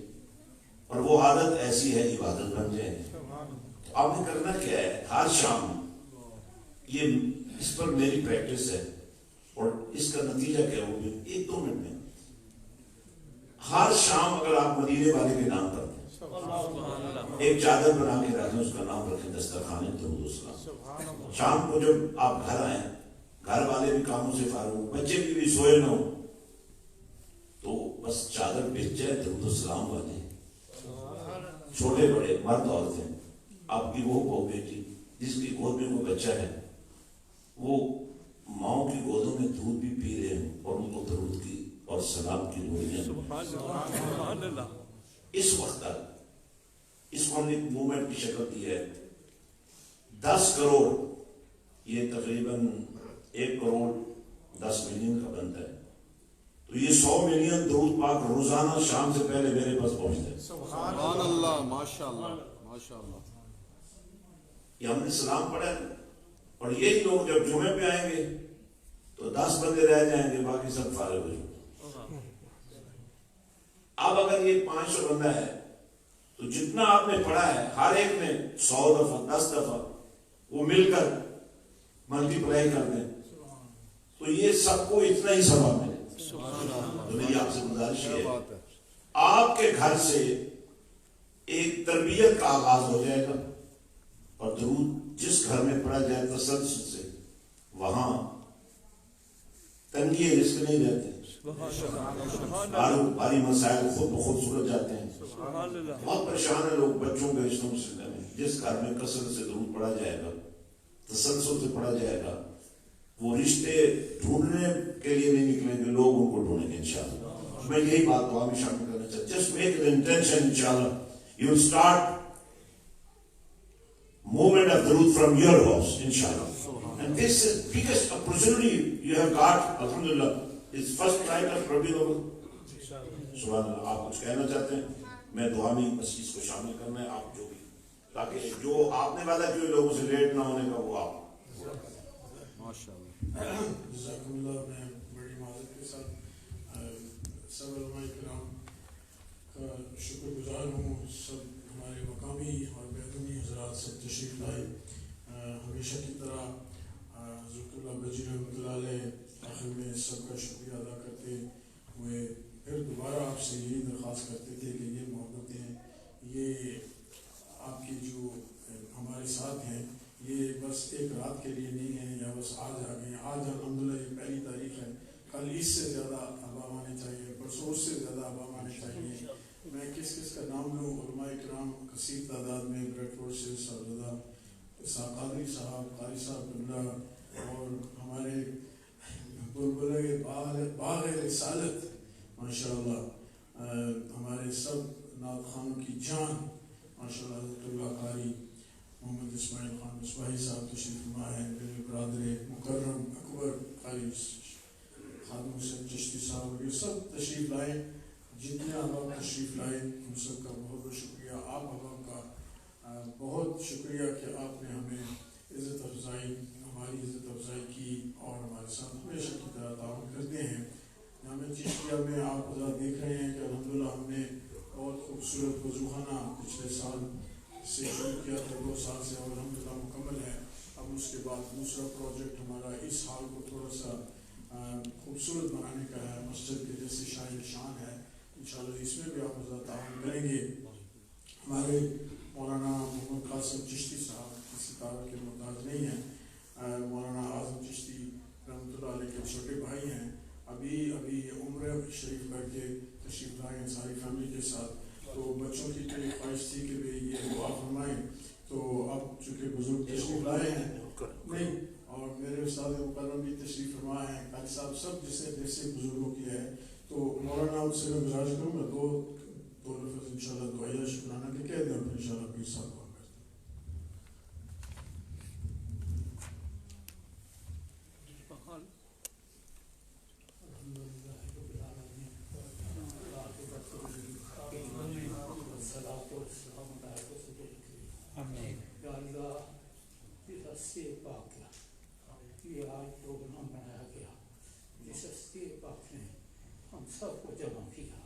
اور وہ عادت ایسی ہے عبادت بن جائے. تو آپ نے کرنا کیا ہے؟ ہر شام، یہ اس پر میری پریکٹس ہے، اور اس کا نتیجہ کیا ہے وہ بھی 1-2 منٹ میں. ہر شام اگر آپ مدینے والے کے نام پڑھتے ہیں، ایک چادر بنا کے رکھیں، اس کا نام رکھیں دسترخوان درود و سلام. شام کو جب آپ گھر آئیں، گھر والے بھی کاموں سے فارغ ہوں، بچے بھی سوئے نہ ہوں، تو بس چادر بچ جائے، درود و سلام والے، چھوٹے بڑے، مرد عورتیں، آپ کی وہ بہو بیٹی جس کی گود میں کوئی بچہ ہے، وہ ماؤں کی گودوں میں دودھ بھی پی رہے ہیں اور ان کو درود کی اور سلام کی لوڑیاں. اس وقت تک اس کو ہم نے ایک موومنٹ کی شکل دی ہے. 10 کروڑ، یہ تقریباً 1 کروڑ 10 ملین کا بنتا ہے، تو یہ 100 ملین درود پاک روزانہ شام سے پہلے میرے پاس پہنچتے ہیں. سبحان اللہ، ماشاء اللہ، ماشاء اللہ. یہ ہم نے سلام پڑھا ہے، اور یہی لوگ جب جمعے پہ آئیں گے تو 10 بندے رہ جائیں گے، باقی سب فارغ ہو جائیں گے. اب اگر یہ 500 بندہ ہے تو جتنا آپ نے پڑھا ہے ہر ایک نے 100 دفعہ 10 دفعہ وہ مل کر ملٹی پلائی کر دیں، تو یہ سب کو اتنا ہی ثواب ملے. تو میری آپ سے گزارش ہے، آپ کے گھر سے ایک تربیت کا آغاز ہو جائے گا، اور درود جس گھر میں پڑھا جائے تسلسل سے، وہاں تنگی رزق نہیں رہتے، بھاری مسائل خود بخود سلجھ جاتے ہیں. بہت پریشان ہیں لوگ بچوں کے رشتوں کے سلسلے میں. جس گھر میں کثرت سے درود پڑھا جائے گا، تسلسل سے پڑھا جائے گا، وہ رشتے ڈھونڈنے کے لیے نہیں نکلیں گے، لوگ ان کو ڈھونڈیں گے انشاءاللہ. میں یہی بات دعا میں شامل کرنا چاہتا ہوں. جسٹ میک an intention انشاءاللہ you will start movement of درود from your house inshallah. And this is biggest opportunity you have got, alhamdulillah. It's first right of Rabiul Awwal. سبحان اللہ. آپ کچھ کہنا چاہتے ہیں؟ میں دعا میں اس چیز کو شامل کرنا ہے، آپ جو بھی، تاکہ جو آپ نے وعدہ کیا لوگوں سے لیٹ نہ ہونے کا وہ آپ. جزاکم اللہ. میں بڑی معذرت کے ساتھ سب علماء کرام کا شکر گزار ہوں. سب ہمارے مقامی اور بیرونی حضرات سب تشریف لائے. ہمیشہ کی طرح حضرت اللہ بجی رحمۃ اللہ علیہ آخر میں سب کا شکریہ ادا کرتے ہوئے پھر دوبارہ آپ سے یہی درخواست کرتے تھے کہ یہ محبتیں، یہ آپ کی جو ہمارے ساتھ ہیں، یہ بس ایک رات کے لیے نہیں ہے یا بس آج آ گئے. آج الحمدللہ یہ پہلی تاریخ ہے، کل اس سے زیادہ احباب آنے چاہیے، پرسوں اس سے زیادہ احباب آنے چاہیے. میں کس کس کا نام لوں؟ علماء کرام کثیر تعداد میں بریڈ فورڈ سے صاحبزادہ اسحاق قادری صاحب، قاری صاحب قبلہ، اور ہمارے بلبلے باغ رسالت ماشاءاللہ، ہمارے سب نعت خانوں کی جان ماشاءاللہ، حضرت اللہ قاری محمد اسماعیل خان مصباحی صاحب تشریف فرما ہے، میرے برادر مکرم اکبر قاری خادم حسین چشتی صاحب، یہ سب تشریف لائے. جتنے احباب تشریف لائے ان سب کا بہت بہت شکریہ. آپ احباب کا بہت شکریہ کہ آپ نے ہمیں عزت افزائی، ہماری عزت افزائی کی، اور ہمارے ساتھ ہمیشہ کی طرح تعاون کرتے ہیں. جامع چشتیہ میں آپ حضرات دیکھ رہے ہیں کہ الحمدللہ ہم نے بہت خوبصورت وضو خانہ پچھلے سال سے شروع کیا تھا، 2 سال سے، اور الحمدللہ مکمل ہے. اب اس کے بعد دوسرا پروجیکٹ ہمارا اس ہال کو تھوڑا سا خوبصورت بنانے کا ہے، مسجد کے جیسے شاہی شان ہے. انشاءاللہ اس میں بھی آپ حضرات تعاون کریں گے. ہمارے مولانا محمد قاسم چشتی صاحب کسی تعارف کے محتاج نہیں ہیں. مولانا اعظم چشتی رحمۃ اللہ علیہ کے چھوٹے بھائی ہیں. ابھی عمرہ شریف کر کے تشریف لائے ہیں ساری فیملی کے ساتھ. تو بچوں کی تو خواہش تھی کہ بھئی یہ دعا فرمائیں، تو اب چونکہ بزرگ تشریف لائے ہیں نہیں، اور میرے استاد مکرم بھی تشریف فرما ہیں، قاری صاحب، سب جیسے بزرگوں کی ہے، تو مولانا ان سے میں گزارش کروں گا دو لفظ انشاءاللہ دعائیہ شکرانہ کے کہہ دیں، اور پھر انشاءاللہ پیر صاحب کو یہ آج پروگرام بنایا گیا، جس ہستی پاک نے ہم سب کو جمع کیا،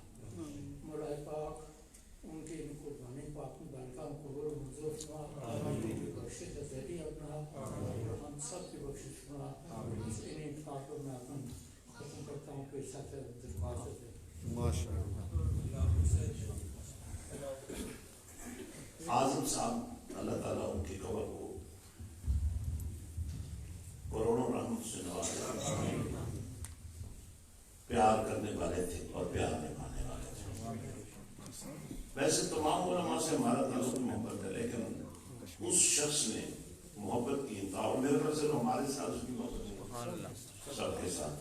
مولا پاک ان کی قربانی پاک مبارکہ قبول و منظور فرما، بخشش ذریعہ اپنا ہم سب کی بخشش فرما۔ انہیں خاطر میں اپنا ختم کرتا ہوں، پھر ساتھ درخواست ہے۔ اعظم صاحب اللہ تعالیٰ ان کی قبر کو کروڑوں رحمت سے نوازے، پیار کرنے والے تھے اور پیار نبھانے والے تھے۔ ویسے تمام علماء سے ہمارا تعلق محبت ہے، لیکن اس شخص نے محبت کی انتہا، اور میرے خیال سے ہمارے ساتھ اس کی محبت ہے سب کے ساتھ۔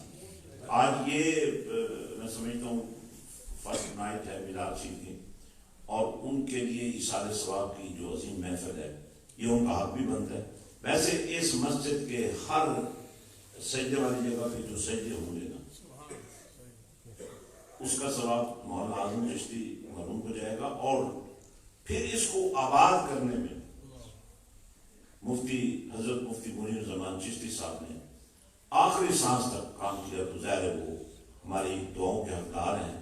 آج یہ میں سمجھتا ہوں فرسٹ نائٹ ہے میلاد شریف کی، اور ان کے لیے ایصال ثواب کی جو عظیم محفل ہے، یہ ان کا حق بھی بنتا ہے۔ ویسے اس مسجد کے ہر سجدے والی جگہ پہ جو سجدے ہوں گے نا، اس کا ثواب مولانا اعظم چشتی محروم ہو جائے گا، اور پھر اس کو آباد کرنے میں حضرت مفتی منیر زمان چشتی صاحب نے آخری سانس تک کام کیا، تو ظاہر ہے وہ ہماری دعاؤں کے حقدار ہیں۔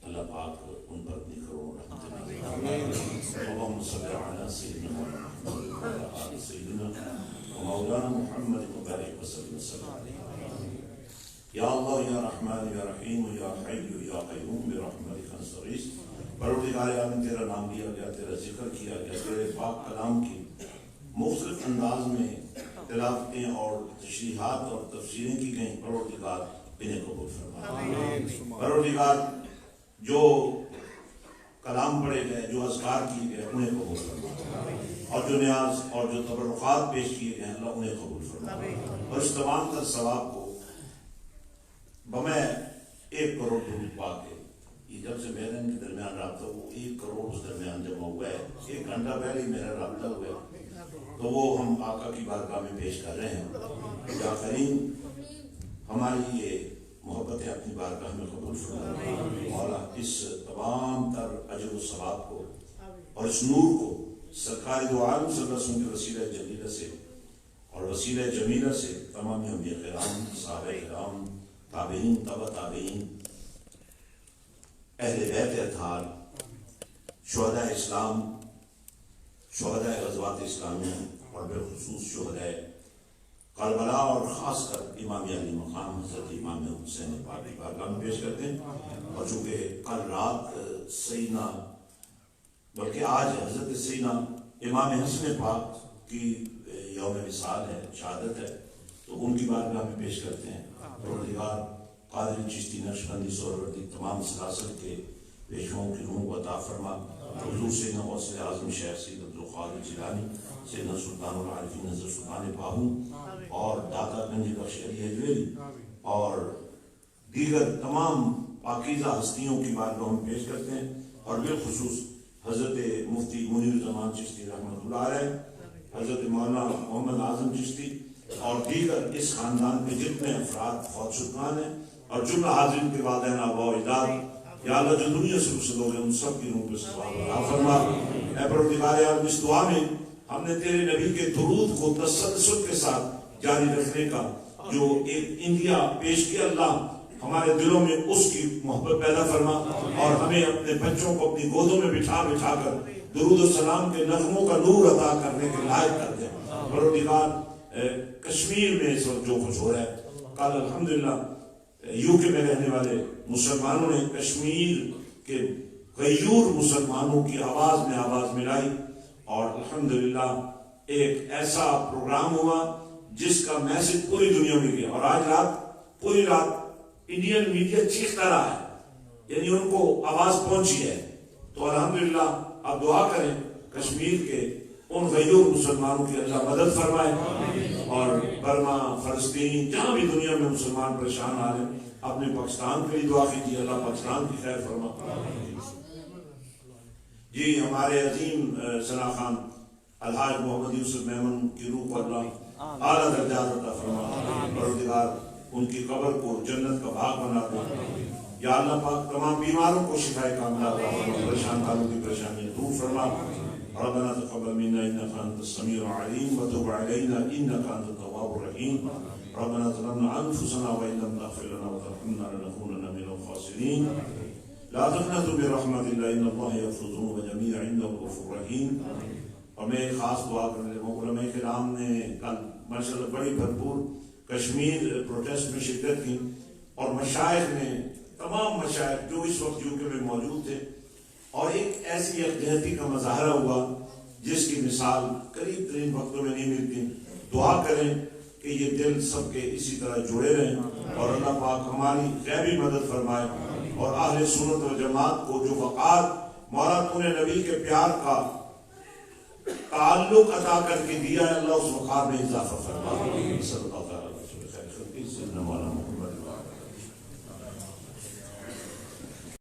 اللہ پاک ان پر اپنی کروڑوں رحمت اللہم صلی علی سیدنا مولانا محمد مبارک وسلم یا اللہ یا رحمان یا رحیم یا حی یا قیوم برحمتک نستغیث۔ پروردگار عالم تیرا نام لیا گیا، تیرا ذکر کیا گیا، تیرے پاک کلام کی مختلف انداز میں تلاوتیں اور تشریحات اور تفسیریں کی گئیں، پروردگار انہیں قبول فرما۔ پروردگار جو کلام پڑھے گئے، جو اذکار کیے گئے، انہیں قبول فرما، اور جو نیاز اور جو تبرکات پیش کیے گئے اللہ انہیں قبول فرما، اور اس تمام تر ثواب کو بمیں 1 کروڑ درود پاک ہے۔ یہ جب سے میرے ان کے درمیان رابطہ وہ 1 کروڑ اس درمیان جمع ہوا ہے، 1 گھنٹہ پہلے ہی میرا رابطہ ہوا ہے، تو وہ ہم آقا کی بارگاہ میں پیش کر رہے ہیں۔ یا کریم ہماری یہ محبت اپنی بارگاہ میں قبول فرما، مولا اس تمام تر اجر و ثواب کو اور اس نور کو سرکار دو عالم صلی اللہ علیہ وسلم کے وسیلہ جلیلہ سے اور وسیلہ جمیلہ سے تمام انبیاء کرام، صحابہ کرام، تابعین، تبع تابعین، اہل بیت اطہار، شہداء اسلام، شہداء غزوات اسلامیہ، اور بالخصوص شہداء کربلا، اور خاص کر امام علی مقام حضرت امام حسین پاک کی بارگاہ میں پیش کرتے ہیں۔ اور چونکہ کل رات سیدنا، بلکہ آج حضرت سیدنا امام حسن پاک کی یوم وصال ہے، شہادت ہے، تو ان کی بارگاہ میں پیش کرتے ہیں۔ پروردگار قادری چشتی نقشبندی سہروردی تمام سلاسل کے پیشواؤں کی روح کو عطا فرما۔ حضور سیدنا غوث اعظم شیخ سید عبدالقادر جیلانی، سیدنا سلطان العارفین حضرت سلطان باہو، اور داتا گنج بخش علی حجویری، اور دیگر تمام پاکیزہ ہستیوں کی بارگاہ میں پیش کرتے ہیں، اور بالخصوص حضرت مفتی منیر زمان چشتی رحمۃ اللہ علیہ، حضرت مولانا محمد اعظم چشتی، اور دیگر اس خاندان کے جتنے افراد فوت شدگان ہیں، اور جملہ حاضرین کے والدین آباء و اجداد، یا اللہ جو دنیا سے رخصت ہو گئے ان سب کی روح پہ ثواب عطا فرما۔ اے پروردگار عالم، اس دعا میں ہم نے تیرے نبی کے درود کو تسلسل کے ساتھ جاری رکھنے کا جو ایک انڈیا پیش کیا، اللہ ہمارے دلوں میں اس کی محبت پیدا فرما، اور ہمیں اپنے بچوں کو اپنی گودوں میں بٹھا بٹھا کر درود و سلام کے نغموں کا نور عطا کرنے کے لائق کر دے۔ پروردگار کشمیر میں اس وقت جو کچھ ہو رہا ہے، کل الحمدللہ یو کے میں رہنے والے مسلمانوں نے کشمیر کے غیور مسلمانوں کی آواز میں آواز ملائی، اور الحمدللہ ایک ایسا پروگرام ہوا جس کا میسج پوری دنیا میں گیا، اور آج رات پوری رات انڈین میڈیا چیختا رہا ہے، یعنی ان کو آواز پہنچی ہے۔ تو الحمدللہ آپ دعا کریں کشمیر کے ان غیور مسلمانوں کی اللہ مدد فرمائے، اور برما، فلسطین، جہاں بھی دنیا میں مسلمان پریشان آ رہے ہیں، اپنے پاکستان کے لیے دعا کیجیے، اللہ پاکستان کی خیر فرما۔ جی ہمارے عظیم ثنا خان الحاج محمد یوسف میمن کی روح کو اللہ اعلیٰ درجات عطا فرما، پروردگار ان کی قبر کو جنت کا باغ بنا دے۔ یا اللہ پاک تمام بیماروں کو شفا کاملہ عطا فرما، پریشان حالوں کی پریشانیاں دور فرما۔ ربنا تقبل منا انك انت السميع العليم وتب علينا انك انت التواب الرحيم۔ ربنا ظلمنا انفسنا وان لم تغفر لنا وترحمنا لنكونن من الخاسرين۔ لا تقنطوا برحمة الله ان الله يغفر الذنوب جميعا انه غفور رحيم۔ اور میں ایک خاص دعا کرنے لگا، علماء کرام نے کل ماشاءاللہ بڑی بھرپور کشمیر پروٹیسٹ میں شرکت کی، اور مشائخ نے، تمام مشائخ جو اس وقت یو کے میں موجود تھے، اور ایک ایسی یکجہتی کا مظاہرہ ہوا جس کی مثال قریب ترین وقتوں میں نہیں ملتی۔ دعا کریں کہ یہ دل سب کے اسی طرح جڑے رہیں، اور اللہ پاک ہماری غیبی مدد فرمائے، اور اہل سنت و جماعت کو جو وقار مولا تو نے نبی کے پیار کا تعلق عطا کر کے دیا ہے، اللہ اس وقار میں اضافہ فرمائے۔ صلی اللہ